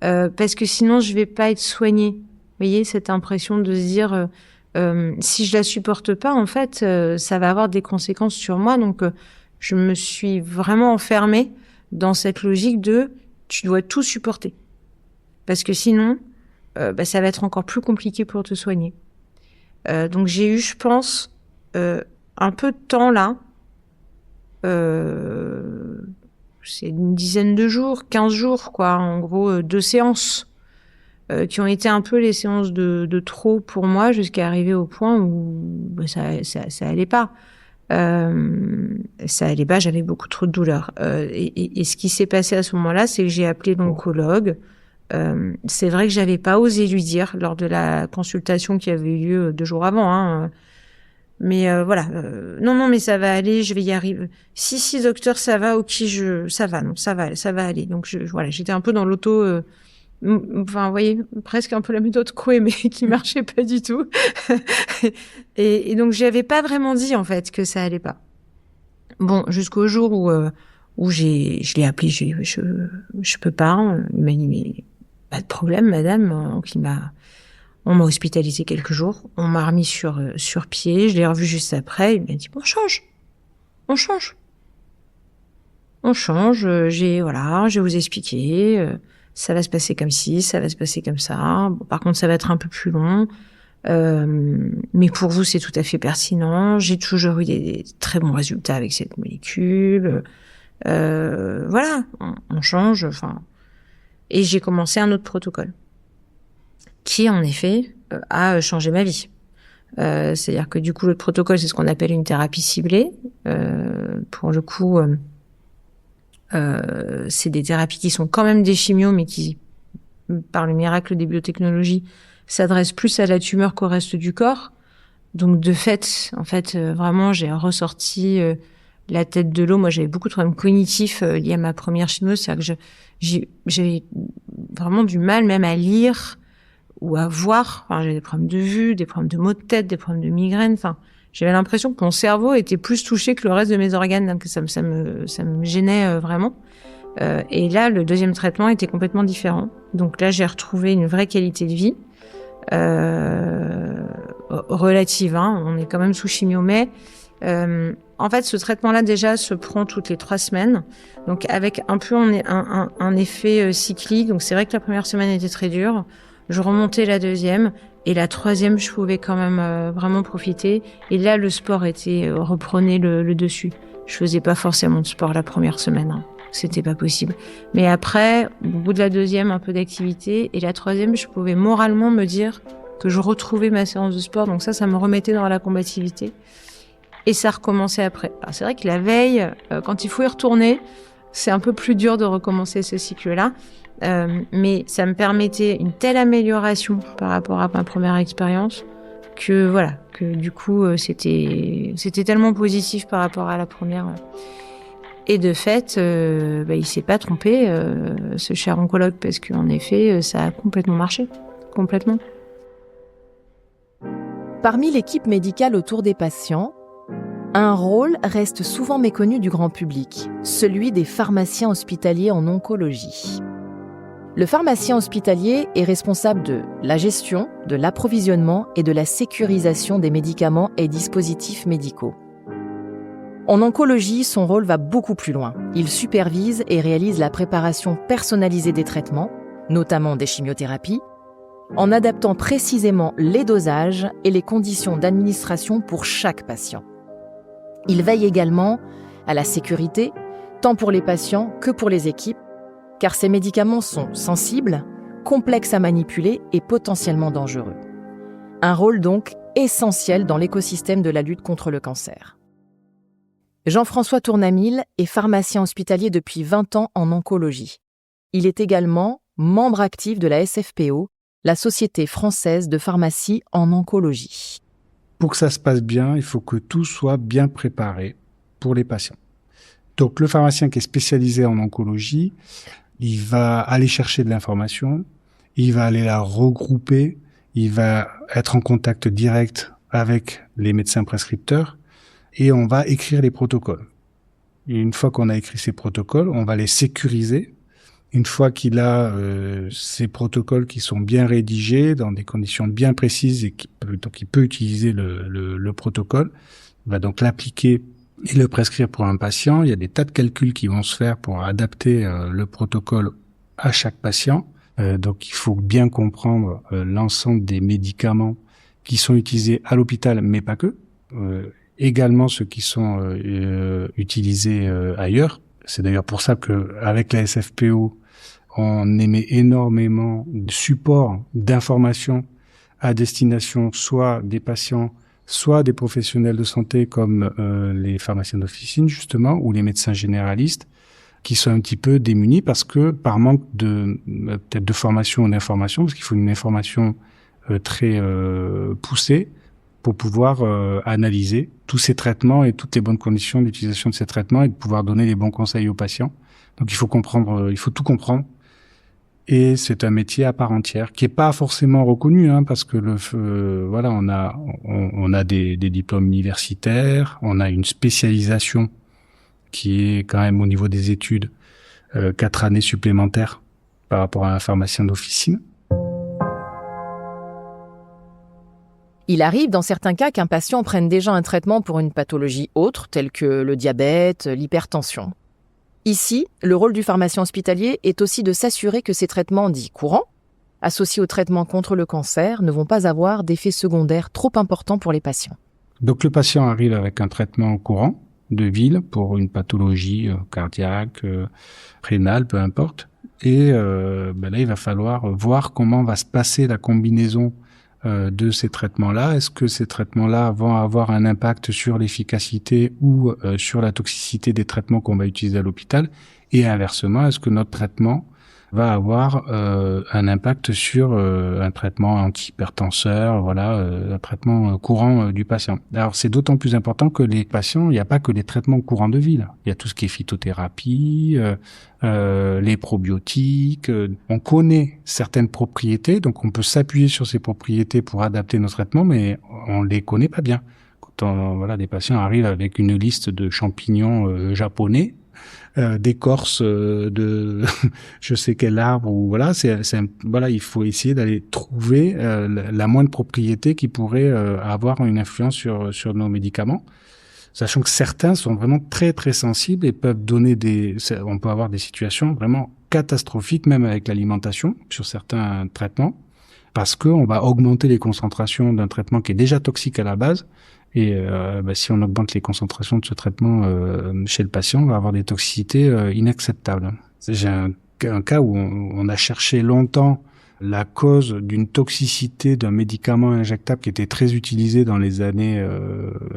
S2: parce que sinon, je vais pas être soignée. Vous voyez, cette impression de se dire... si je la supporte pas, en fait, ça va avoir des conséquences sur moi. Donc, je me suis vraiment enfermée dans cette logique de tu dois tout supporter. Parce que sinon, ça va être encore plus compliqué pour te soigner. Donc, j'ai eu, je pense, un peu de temps là. C'est une dizaine de jours, 15 jours, quoi. En gros, 2 séances. Qui ont été un peu les séances de trop pour moi jusqu'à arriver au point où ça allait pas. Ça allait pas, j'avais beaucoup trop de douleurs. Et ce qui s'est passé à ce moment-là, c'est que j'ai appelé l'oncologue. C'est vrai que j'avais pas osé lui dire lors de la consultation qui avait eu lieu 2 jours avant. Mais non, mais ça va aller, je vais y arriver. Si, docteur, ça va, ok, ça va aller. Donc j'étais un peu dans l'auto. Vous voyez, presque un peu la méthode Coué, mais qui marchait pas du tout. et donc, j'avais pas vraiment dit, en fait, que ça allait pas. Bon, jusqu'au jour où je l'ai appelé, je peux pas. Il m'a dit, mais pas de problème, madame. Donc, on m'a hospitalisé quelques jours. On m'a remis sur pied. Je l'ai revu juste après. Il m'a dit, bon, on change. Je vais vous expliquer. Ça va se passer comme ci, ça va se passer comme ça. Bon, par contre, ça va être un peu plus long. Mais pour vous, c'est tout à fait pertinent. J'ai toujours eu des très bons résultats avec cette molécule. On change. Et j'ai commencé un autre protocole qui, en effet, a changé ma vie. C'est-à-dire que du coup, l'autre protocole, c'est ce qu'on appelle une thérapie ciblée. Pour le coup... c'est des thérapies qui sont quand même des chimios, mais qui, par le miracle des biotechnologies, s'adressent plus à la tumeur qu'au reste du corps. Donc, de fait, vraiment, j'ai ressorti la tête de l'eau. Moi, j'avais beaucoup de problèmes cognitifs liés à ma première chimio. C'est-à-dire que j'avais vraiment du mal même à lire ou à voir. J'avais des problèmes de vue, des problèmes de maux de tête, des problèmes de migraine. J'avais l'impression que mon cerveau était plus touché que le reste de mes organes, donc ça me gênait vraiment. Et là, le deuxième traitement était complètement différent. Donc là, j'ai retrouvé une vraie qualité de vie relative. On est quand même sous chimio, mais en fait, ce traitement-là déjà se prend toutes les 3 semaines, donc avec un peu un effet cyclique. Donc c'est vrai que la première semaine était très dure. Je remontais la deuxième et la troisième, je pouvais quand même vraiment profiter. Et là, le sport reprenait le dessus. Je faisais pas forcément de sport la première semaine. C'était pas possible. Mais après, au bout de la deuxième, un peu d'activité. Et la troisième, je pouvais moralement me dire que je retrouvais ma séance de sport. Donc ça me remettait dans la combativité. Et ça recommençait après. Alors c'est vrai que la veille, quand il faut y retourner, c'est un peu plus dur de recommencer ce cycle-là. Mais ça me permettait une telle amélioration par rapport à ma première expérience que voilà, que du coup, c'était tellement positif par rapport à la première. Et de fait, il s'est pas trompé, ce cher oncologue, parce qu'en effet, ça a complètement marché. Complètement.
S1: Parmi l'équipe médicale autour des patients, un rôle reste souvent méconnu du grand public, celui des pharmaciens hospitaliers en oncologie. Le pharmacien hospitalier est responsable de la gestion, de l'approvisionnement et de la sécurisation des médicaments et dispositifs médicaux. En oncologie, son rôle va beaucoup plus loin. Il supervise et réalise la préparation personnalisée des traitements, notamment des chimiothérapies, en adaptant précisément les dosages et les conditions d'administration pour chaque patient. Il veille également à la sécurité, tant pour les patients que pour les équipes, car ces médicaments sont sensibles, complexes à manipuler et potentiellement dangereux. Un rôle donc essentiel dans l'écosystème de la lutte contre le cancer. Jean-François Tournamille est pharmacien hospitalier depuis 20 ans en oncologie. Il est également membre actif de la SFPO, la Société française de pharmacie en oncologie.
S6: Pour que ça se passe bien, il faut que tout soit bien préparé pour les patients. Donc le pharmacien qui est spécialisé en oncologie, il va aller chercher de l'information, il va aller la regrouper, il va être en contact direct avec les médecins prescripteurs et on va écrire les protocoles. Et une fois qu'on a écrit ces protocoles, on va les sécuriser. Une fois qu'il a ces protocoles qui sont bien rédigés, dans des conditions bien précises, et donc il peut utiliser le protocole, il va donc l'appliquer et le prescrire pour un patient. Il y a des tas de calculs qui vont se faire pour adapter le protocole à chaque patient. Donc il faut bien comprendre l'ensemble des médicaments qui sont utilisés à l'hôpital, mais pas que. Également ceux qui sont utilisés ailleurs. C'est d'ailleurs pour ça qu'avec la SFPO, on émet énormément de supports d'informations à destination soit des patients, soit des professionnels de santé comme les pharmaciens d'officine justement, ou les médecins généralistes, qui sont un petit peu démunis parce que par manque peut-être de formation ou d'information, parce qu'il faut une information très poussée pour pouvoir analyser tous ces traitements et toutes les bonnes conditions d'utilisation de ces traitements et de pouvoir donner les bons conseils aux patients. Donc il faut tout comprendre. Et c'est un métier à part entière qui est pas forcément reconnu, parce que on a des diplômes universitaires, on a une spécialisation qui est quand même au niveau des études 4 années supplémentaires par rapport à un pharmacien d'officine.
S1: Il arrive dans certains cas qu'un patient prenne déjà un traitement pour une pathologie autre, telle que le diabète, l'hypertension. Ici, le rôle du pharmacien hospitalier est aussi de s'assurer que ces traitements dits courants, associés au traitement contre le cancer, ne vont pas avoir d'effets secondaires trop importants pour les patients.
S6: Donc le patient arrive avec un traitement courant de ville pour une pathologie cardiaque, rénale, peu importe. Et là, il va falloir voir comment va se passer la combinaison de ces traitements-là. Est-ce que ces traitements-là vont avoir un impact sur l'efficacité ou sur la toxicité des traitements qu'on va utiliser à l'hôpital? Et inversement, est-ce que notre traitement va avoir un impact sur un traitement antihypertenseur, un traitement courant du patient. Alors c'est d'autant plus important que les patients, il n'y a pas que les traitements courants de vie, là. Il y a tout ce qui est phytothérapie, les probiotiques. On connaît certaines propriétés, donc on peut s'appuyer sur ces propriétés pour adapter nos traitements, mais on les connaît pas bien. Quand des patients arrivent avec une liste de champignons japonais, d'écorce de je sais quel arbre ou voilà, voilà, il faut essayer d'aller trouver la moindre propriété qui pourrait avoir une influence sur nos médicaments. Sachant que certains sont vraiment très très sensibles et peuvent donner on peut avoir des situations vraiment catastrophiques même avec l'alimentation sur certains traitements parce que on va augmenter les concentrations d'un traitement qui est déjà toxique à la base et si on augmente les concentrations de ce traitement chez le patient, on va avoir des toxicités inacceptables. J'ai un cas où on a cherché longtemps la cause d'une toxicité d'un médicament injectable qui était très utilisé dans les années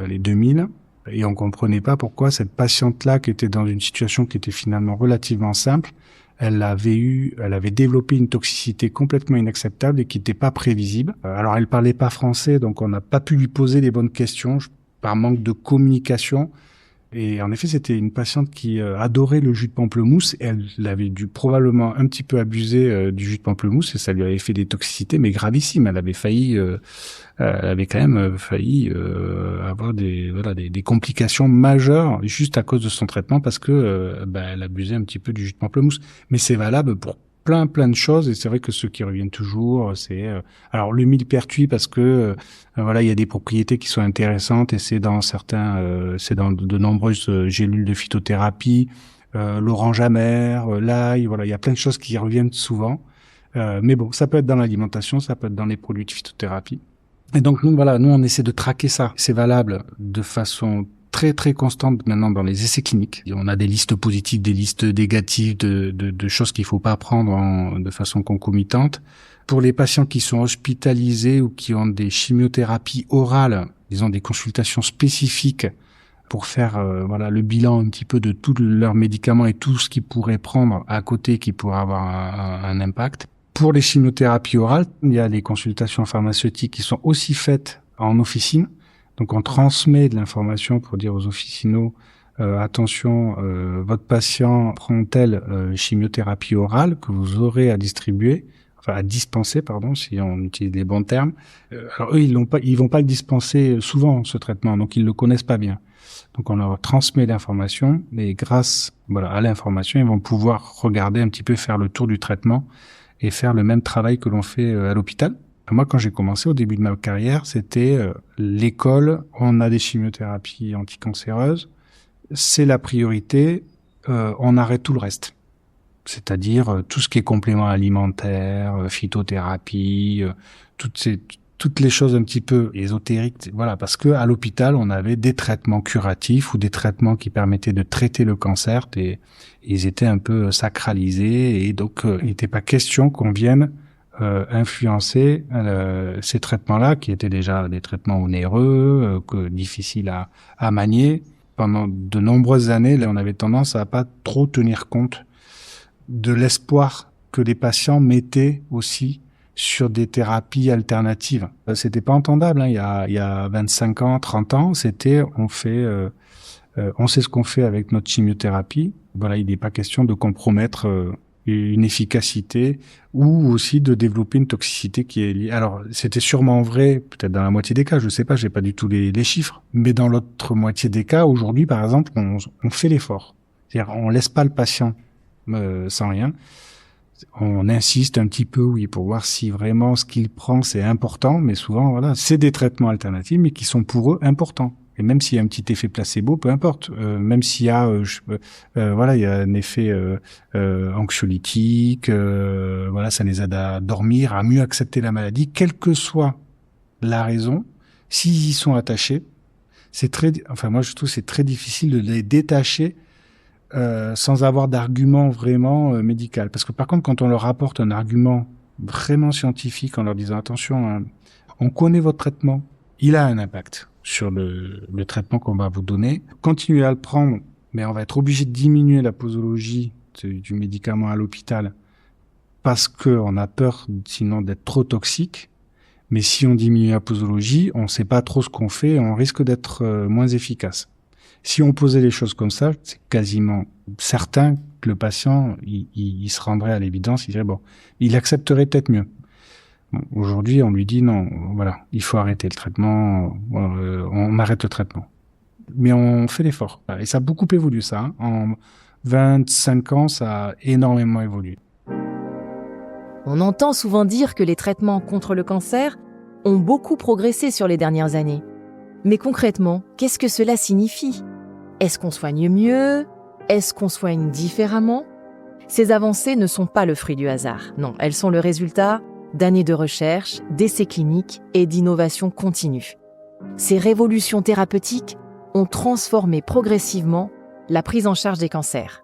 S6: les 2000. Et on comprenait pas pourquoi cette patiente-là, qui était dans une situation qui était finalement relativement simple, elle avait développé une toxicité complètement inacceptable et qui n'était pas prévisible. Alors elle parlait pas français, donc on n'a pas pu lui poser les bonnes questions par manque de communication. Et en effet, c'était une patiente qui adorait le jus de pamplemousse. Elle avait dû probablement un petit peu abuser du jus de pamplemousse et ça lui avait fait des toxicités, mais gravissimes. Elle avait quand même failli avoir des complications majeures juste à cause de son traitement parce que elle abusait un petit peu du jus de pamplemousse. Mais c'est valable pour plein de choses et c'est vrai que ceux qui reviennent toujours, c'est alors le millepertuis parce que il y a des propriétés qui sont intéressantes et c'est dans de nombreuses gélules de phytothérapie, l'orange amer, l'ail, il y a plein de choses qui reviennent souvent. Mais bon, ça peut être dans l'alimentation, ça peut être dans les produits de phytothérapie. Et donc nous on essaie de traquer ça. C'est valable de façon très très constante maintenant dans les essais cliniques. Et on a des listes positives, des listes négatives de choses qu'il faut pas prendre de façon concomitante. Pour les patients qui sont hospitalisés ou qui ont des chimiothérapies orales, disons des consultations spécifiques pour faire le bilan un petit peu de tous leurs médicaments et tout ce qu'ils pourraient prendre à côté qui pourrait avoir un impact. Pour les chimiothérapies orales, il y a les consultations pharmaceutiques qui sont aussi faites en officine. Donc on transmet de l'information pour dire aux officinaux attention, votre patient prend telle chimiothérapie orale que vous aurez à dispenser, si on utilise les bons termes. Alors eux, ils vont pas le dispenser souvent ce traitement, donc ils le connaissent pas bien. Donc on leur transmet l'information et grâce à l'information, ils vont pouvoir regarder un petit peu, faire le tour du traitement et faire le même travail que l'on fait à l'hôpital. Moi, quand j'ai commencé au début de ma carrière, c'était l'école, on a des chimiothérapies anticancéreuses, c'est la priorité, on arrête tout le reste. C'est-à-dire tout ce qui est complément alimentaire, phytothérapie, toutes les choses un petit peu ésotériques, parce que à l'hôpital, on avait des traitements curatifs ou des traitements qui permettaient de traiter le cancer, et ils étaient un peu sacralisés, et donc il n'était pas question qu'on vienne influencer ces traitements-là, qui étaient déjà des traitements onéreux, difficiles à manier. Pendant de nombreuses années, là, on avait tendance à pas trop tenir compte de l'espoir que les patients mettaient aussi sur des thérapies alternatives. C'était pas entendable, il y a 25 ans, 30 ans, c'était on sait ce qu'on fait avec notre chimiothérapie. Il n'est pas question de compromettre une efficacité ou aussi de développer une toxicité qui est liée. Alors, c'était sûrement vrai, peut-être dans la moitié des cas, je sais pas, j'ai pas du tout les chiffres, mais dans l'autre moitié des cas, aujourd'hui, par exemple, on fait l'effort. C'est-à-dire, on laisse pas le patient sans rien. On insiste un petit peu, oui, pour voir si vraiment ce qu'il prend, c'est important, mais souvent, c'est des traitements alternatifs, mais qui sont pour eux importants. Et même s'il y a un petit effet placebo, peu importe. Même s'il y a, il y a un effet anxiolytique, ça les aide à dormir, à mieux accepter la maladie, quelle que soit la raison. S'ils y sont attachés, moi je trouve que c'est très difficile de les détacher sans avoir d'argument vraiment médical. Parce que par contre, quand on leur apporte un argument vraiment scientifique en leur disant attention, on connaît votre traitement, il a un impact sur le traitement qu'on va vous donner. Continuez à le prendre, mais on va être obligé de diminuer la posologie du médicament à l'hôpital parce qu'on a peur sinon d'être trop toxique. Mais si on diminue la posologie, on ne sait pas trop ce qu'on fait et on risque d'être moins efficace. Si on posait les choses comme ça, c'est quasiment certain que le patient, il se rendrait à l'évidence, il dirait il accepterait peut-être mieux. Bon, aujourd'hui, on lui dit non, il faut arrêter le traitement, on arrête le traitement. Mais on fait l'effort. Et ça a beaucoup évolué ça. 25 ans, ça a énormément évolué.
S1: On entend souvent dire que les traitements contre le cancer ont beaucoup progressé sur les dernières années. Mais concrètement, qu'est-ce que cela signifie ? Est-ce qu'on soigne mieux ? Est-ce qu'on soigne différemment ? Ces avancées ne sont pas le fruit du hasard. Non, elles sont le résultat d'années de recherche, d'essais cliniques et d'innovation continue. Ces révolutions thérapeutiques ont transformé progressivement la prise en charge des cancers.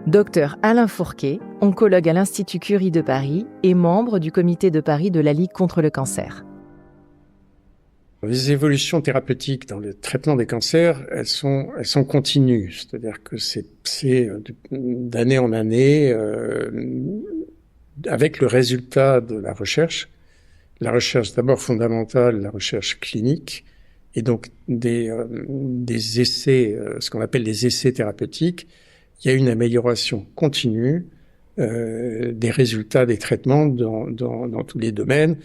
S1: Dr Alain Fourquet, oncologue à l'Institut Curie de Paris et membre du comité de Paris de la Ligue contre le cancer.
S3: Les évolutions thérapeutiques dans le traitement des cancers, elles sont continues. C'est-à-dire que c'est d'année en année, avec le résultat de la recherche d'abord fondamentale, la recherche clinique, et donc des essais, ce qu'on appelle les essais thérapeutiques, il y a une amélioration continue des résultats des traitements dans tous les domaines,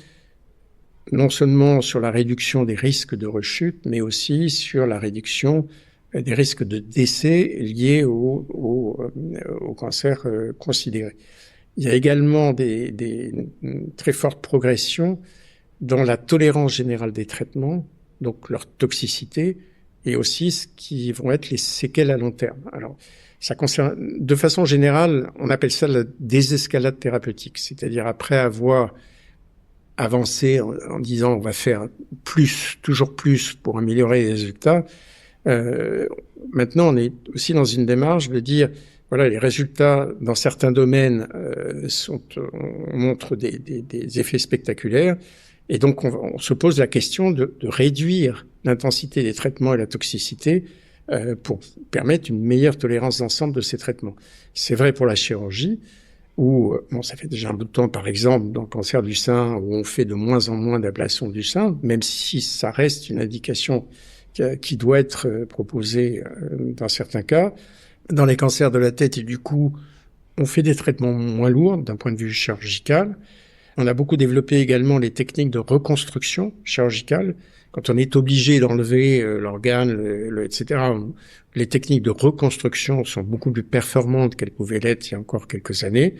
S3: non seulement sur la réduction des risques de rechute, mais aussi sur la réduction des risques de décès liés au cancer considéré. Il y a également des très fortes progressions dans la tolérance générale des traitements, donc leur toxicité, et aussi ce qui vont être les séquelles à long terme. Alors, ça concerne, de façon générale, on appelle ça la désescalade thérapeutique, c'est-à-dire après avoir avancé en disant on va faire plus, toujours plus pour améliorer les résultats, maintenant on est aussi dans une démarche de dire voilà, les résultats dans certains domaines montrent des effets spectaculaires, et donc on se pose la question de réduire l'intensité des traitements et la toxicité pour permettre une meilleure tolérance d'ensemble de ces traitements. C'est vrai pour la chirurgie, où ça fait déjà un bout de temps, par exemple, dans le cancer du sein, où on fait de moins en moins d'ablation du sein, même si ça reste une indication qui doit être proposée dans certains cas. Dans les cancers de la tête et du cou, on fait des traitements moins lourds d'un point de vue chirurgical. On a beaucoup développé également les techniques de reconstruction chirurgicale. Quand on est obligé d'enlever l'organe, etc., les techniques de reconstruction sont beaucoup plus performantes qu'elles pouvaient l'être il y a encore quelques années.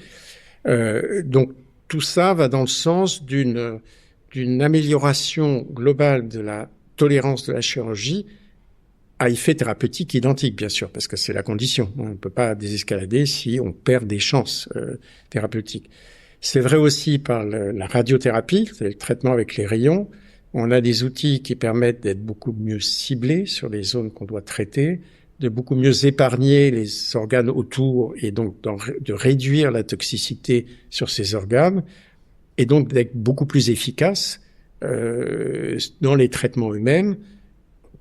S3: Donc tout ça va dans le sens d'une amélioration globale de la tolérance de la chirurgie à effet thérapeutique identique, bien sûr, parce que c'est la condition. On ne peut pas désescalader si on perd des chances thérapeutiques. C'est vrai aussi par la radiothérapie, c'est le traitement avec les rayons. On a des outils qui permettent d'être beaucoup mieux ciblés sur les zones qu'on doit traiter, de beaucoup mieux épargner les organes autour et donc de réduire la toxicité sur ces organes, et donc d'être beaucoup plus efficace dans les traitements eux-mêmes,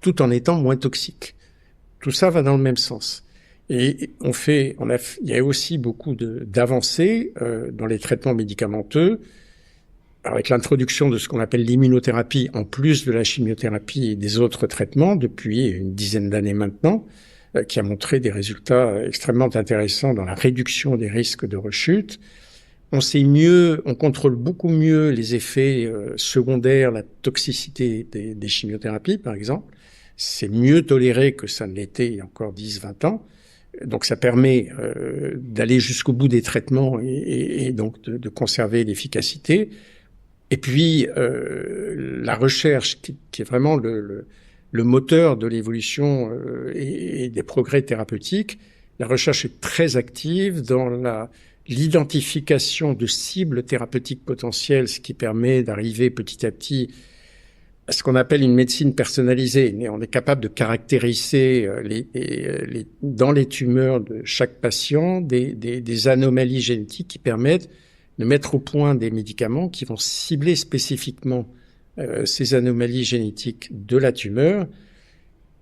S3: tout en étant moins toxique. Tout ça va dans le même sens. Et il y a aussi beaucoup d'avancées dans les traitements médicamenteux, avec l'introduction de ce qu'on appelle l'immunothérapie, en plus de la chimiothérapie et des autres traitements, depuis une dizaine d'années maintenant, qui a montré des résultats extrêmement intéressants dans la réduction des risques de rechute. On contrôle beaucoup mieux les effets secondaires, la toxicité des chimiothérapies, par exemple. C'est mieux toléré que ça ne l'était il y a encore 10-20 ans. Donc ça permet d'aller jusqu'au bout des traitements et donc de conserver l'efficacité. Et puis la recherche qui est vraiment le moteur de l'évolution et des progrès thérapeutiques, la recherche est très active dans l'identification de cibles thérapeutiques potentielles, ce qui permet d'arriver petit à petit à ce qu'on appelle une médecine personnalisée. On est capable de caractériser dans les tumeurs de chaque patient des anomalies génétiques qui permettent de mettre au point des médicaments qui vont cibler spécifiquement ces anomalies génétiques de la tumeur,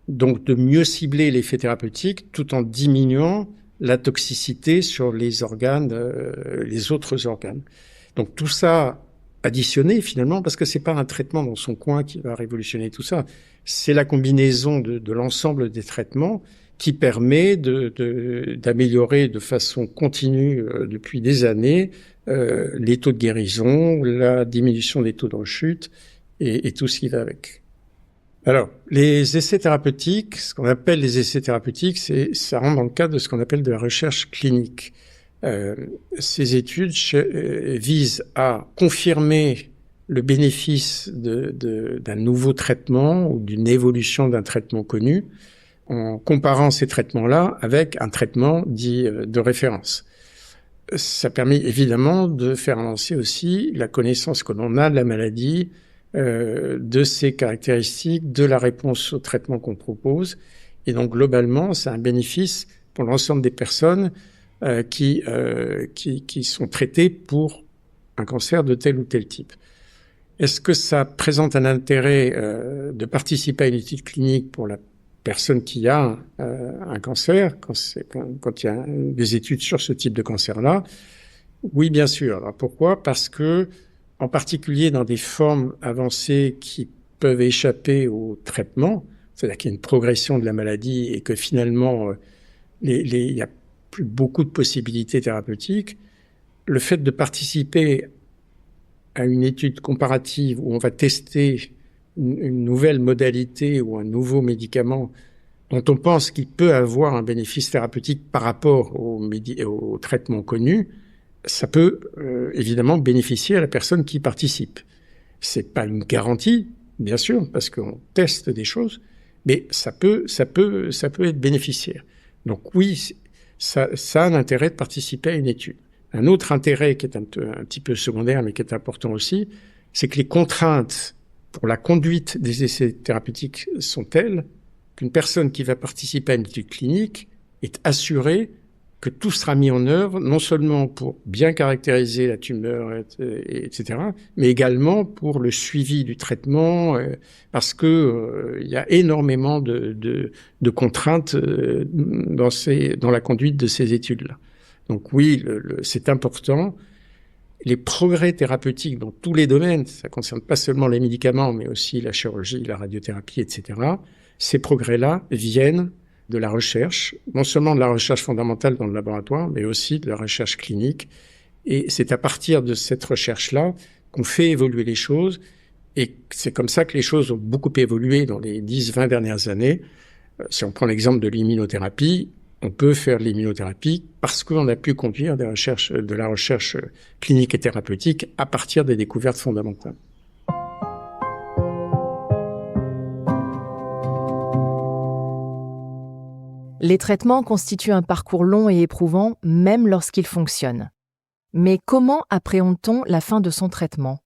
S3: donc de mieux cibler l'effet thérapeutique tout en diminuant la toxicité sur les organes, les autres organes. Donc tout ça additionné finalement, parce que c'est pas un traitement dans son coin qui va révolutionner tout ça, c'est la combinaison de l'ensemble des traitements qui permet d'améliorer de façon continue depuis des années les taux de guérison, la diminution des taux de rechute et tout ce qui va avec. Alors, les essais thérapeutiques, ce qu'on appelle les essais thérapeutiques, ça rentre dans le cadre de ce qu'on appelle de la recherche clinique. Ces études visent à confirmer le bénéfice d'un nouveau traitement ou d'une évolution d'un traitement connu en comparant ces traitements-là avec un traitement dit de référence. Ça permet évidemment de faire avancer aussi la connaissance que l'on a de la maladie, de ses caractéristiques, de la réponse au traitement qu'on propose. Et donc globalement, c'est un bénéfice pour l'ensemble des personnes qui sont traitées pour un cancer de tel ou tel type. Est-ce que ça présente un intérêt de participer à une étude clinique pour la personne qui a un cancer, quand il y a des études sur ce type de cancer-là? Oui, bien sûr. Alors pourquoi? Parce que, en particulier dans des formes avancées qui peuvent échapper au traitement, c'est-à-dire qu'il y a une progression de la maladie et que finalement, il y a plus beaucoup de possibilités thérapeutiques, le fait de participer à une étude comparative où on va tester une nouvelle modalité ou un nouveau médicament dont on pense qu'il peut avoir un bénéfice thérapeutique par rapport au traitement connu, ça peut évidemment bénéficier à la personne qui participe. C'est pas une garantie, bien sûr, parce qu'on teste des choses, mais ça peut être bénéficiaire. Donc oui, ça a un intérêt de participer à une étude. Un autre intérêt qui est un petit peu secondaire, mais qui est important aussi, c'est que les contraintes pour la conduite des essais thérapeutiques sont telles qu'une personne qui va participer à une étude clinique est assurée que tout sera mis en œuvre, non seulement pour bien caractériser la tumeur, etc., mais également pour le suivi du traitement, parce que il y a énormément de contraintes dans la conduite de ces études-là. Donc oui, c'est important. Les progrès thérapeutiques dans tous les domaines, ça concerne pas seulement les médicaments, mais aussi la chirurgie, la radiothérapie, etc. Ces progrès-là viennent de la recherche, non seulement de la recherche fondamentale dans le laboratoire, mais aussi de la recherche clinique. Et c'est à partir de cette recherche-là qu'on fait évoluer les choses. Et c'est comme ça que les choses ont beaucoup évolué dans les 10-20 dernières années. Si on prend l'exemple de l'immunothérapie, on peut faire de l'immunothérapie parce qu'on a pu conduire de la recherche clinique et thérapeutique à partir des découvertes fondamentales.
S1: Les traitements constituent un parcours long et éprouvant, même lorsqu'ils fonctionnent. Mais comment appréhende-t-on la fin de son traitement?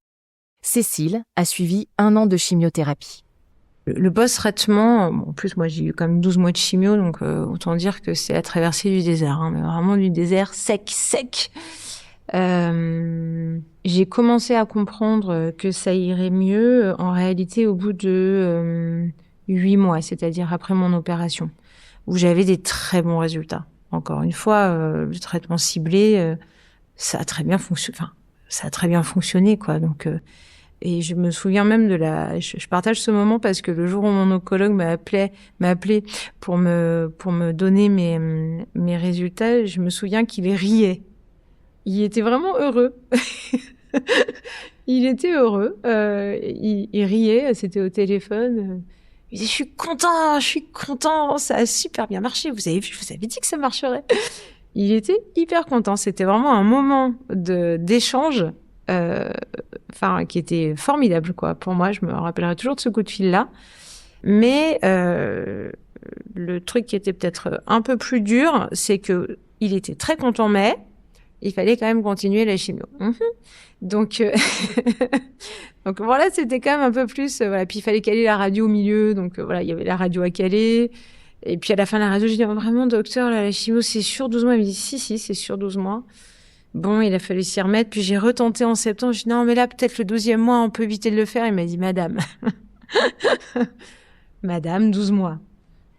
S1: Cécile a suivi 1 an de chimiothérapie.
S2: Le post-traitement, en plus moi j'ai eu quand même 12 mois de chimio, donc autant dire que c'est la traversée du désert, mais vraiment du désert sec. J'ai commencé à comprendre que ça irait mieux en réalité au bout de 8 mois, c'est-à-dire après mon opération, où j'avais des très bons résultats. Encore une fois, le traitement ciblé, ça a très bien fonctionné, quoi. Donc et je me souviens même je partage ce moment parce que le jour où mon oncologue m'a appelé pour me donner mes résultats, je me souviens qu'il riait. Il était vraiment heureux. Il était heureux. Il riait, c'était au téléphone. Il disait, je suis content, ça a super bien marché. Vous avez vu, je vous avais dit que ça marcherait. Il était hyper content. C'était vraiment un moment d'échange qui était formidable, quoi. Pour moi, je me rappellerai toujours de ce coup de fil-là. Mais le truc qui était peut-être un peu plus dur, c'est que il était très content, mais il fallait quand même continuer la chimio. Donc voilà, c'était quand même un peu plus. Voilà. Puis il fallait caler la radio au milieu, donc voilà, il y avait la radio à caler. Et puis à la fin de la radio, j'ai dit vraiment, docteur, là, la chimio, c'est sur 12 mois. Il me dit si, c'est sur 12 mois. Bon, il a fallu s'y remettre, puis j'ai retenté en septembre. Je dis non, mais là, peut-être le 12e mois, on peut éviter de le faire. Il m'a dit, madame, 12 mois.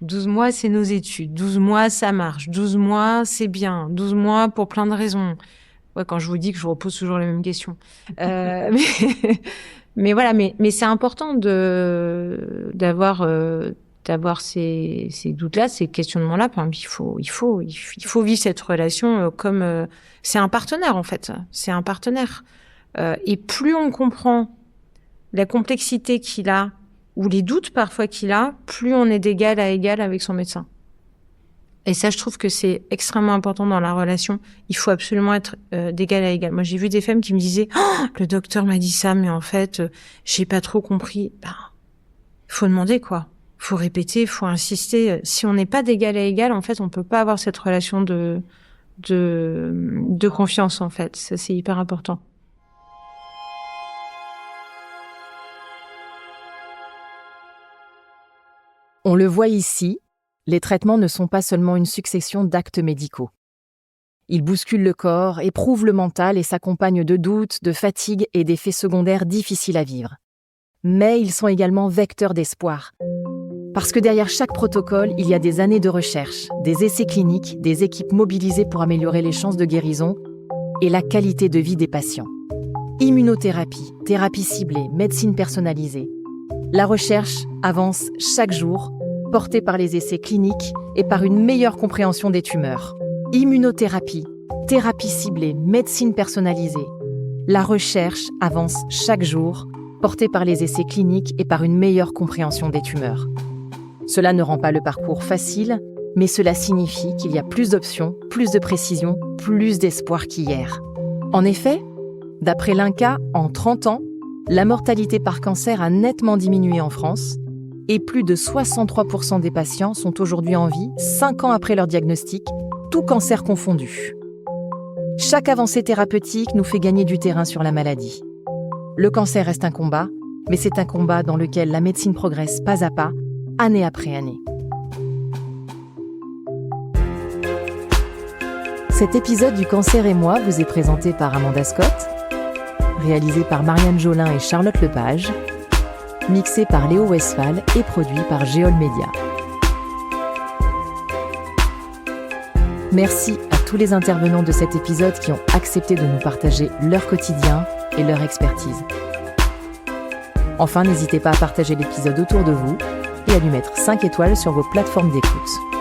S2: 12 mois, c'est nos études. 12 mois, ça marche. 12 mois, c'est bien. 12 mois, pour plein de raisons. Ouais, quand je vous dis que je repose toujours les mêmes questions. Mais voilà, mais c'est important d'avoir ces doutes-là, ces questionnements-là. Il faut vivre cette relation comme c'est un partenaire, en fait. C'est un partenaire. Et plus on comprend la complexité qu'il a ou les doutes parfois qu'il a, plus on est d'égal à égal avec son médecin. Et ça, je trouve que c'est extrêmement important dans la relation. Il faut absolument être d'égal à égal. Moi, j'ai vu des femmes qui me disaient « le docteur m'a dit ça, mais en fait, j'ai pas trop compris. » Faut demander, quoi. Faut répéter, faut insister. Si on n'est pas d'égal à égal, en fait, on peut pas avoir cette relation de confiance, en fait. Ça, c'est hyper important.
S1: On le voit ici, les traitements ne sont pas seulement une succession d'actes médicaux. Ils bousculent le corps, éprouvent le mental et s'accompagnent de doutes, de fatigue et d'effets secondaires difficiles à vivre. Mais ils sont également vecteurs d'espoir. Parce que derrière chaque protocole, il y a des années de recherche, des essais cliniques, des équipes mobilisées pour améliorer les chances de guérison et la qualité de vie des patients. Immunothérapie, thérapie ciblée, médecine personnalisée. La recherche avance chaque jour, portée par les essais cliniques et par une meilleure compréhension des tumeurs. Immunothérapie, thérapie ciblée, médecine personnalisée. La recherche avance chaque jour, portée par les essais cliniques et par une meilleure compréhension des tumeurs. Cela ne rend pas le parcours facile, mais cela signifie qu'il y a plus d'options, plus de précision, plus d'espoir qu'hier. En effet, d'après l'INCa, en 30 ans, la mortalité par cancer a nettement diminué en France et plus de 63% des patients sont aujourd'hui en vie 5 ans après leur diagnostic, tout cancer confondu. Chaque avancée thérapeutique nous fait gagner du terrain sur la maladie. Le cancer reste un combat, mais c'est un combat dans lequel la médecine progresse pas à pas, année après année. Cet épisode du Cancer et moi vous est présenté par Amanda Scott, réalisé par Marianne Jolin et Charlotte Lepage, mixé par Léo Westphal et produit par Géol Média. Merci à tous les intervenants de cet épisode qui ont accepté de nous partager leur quotidien et leur expertise. Enfin, n'hésitez pas à partager l'épisode autour de vous et à lui mettre 5 étoiles sur vos plateformes d'écoute.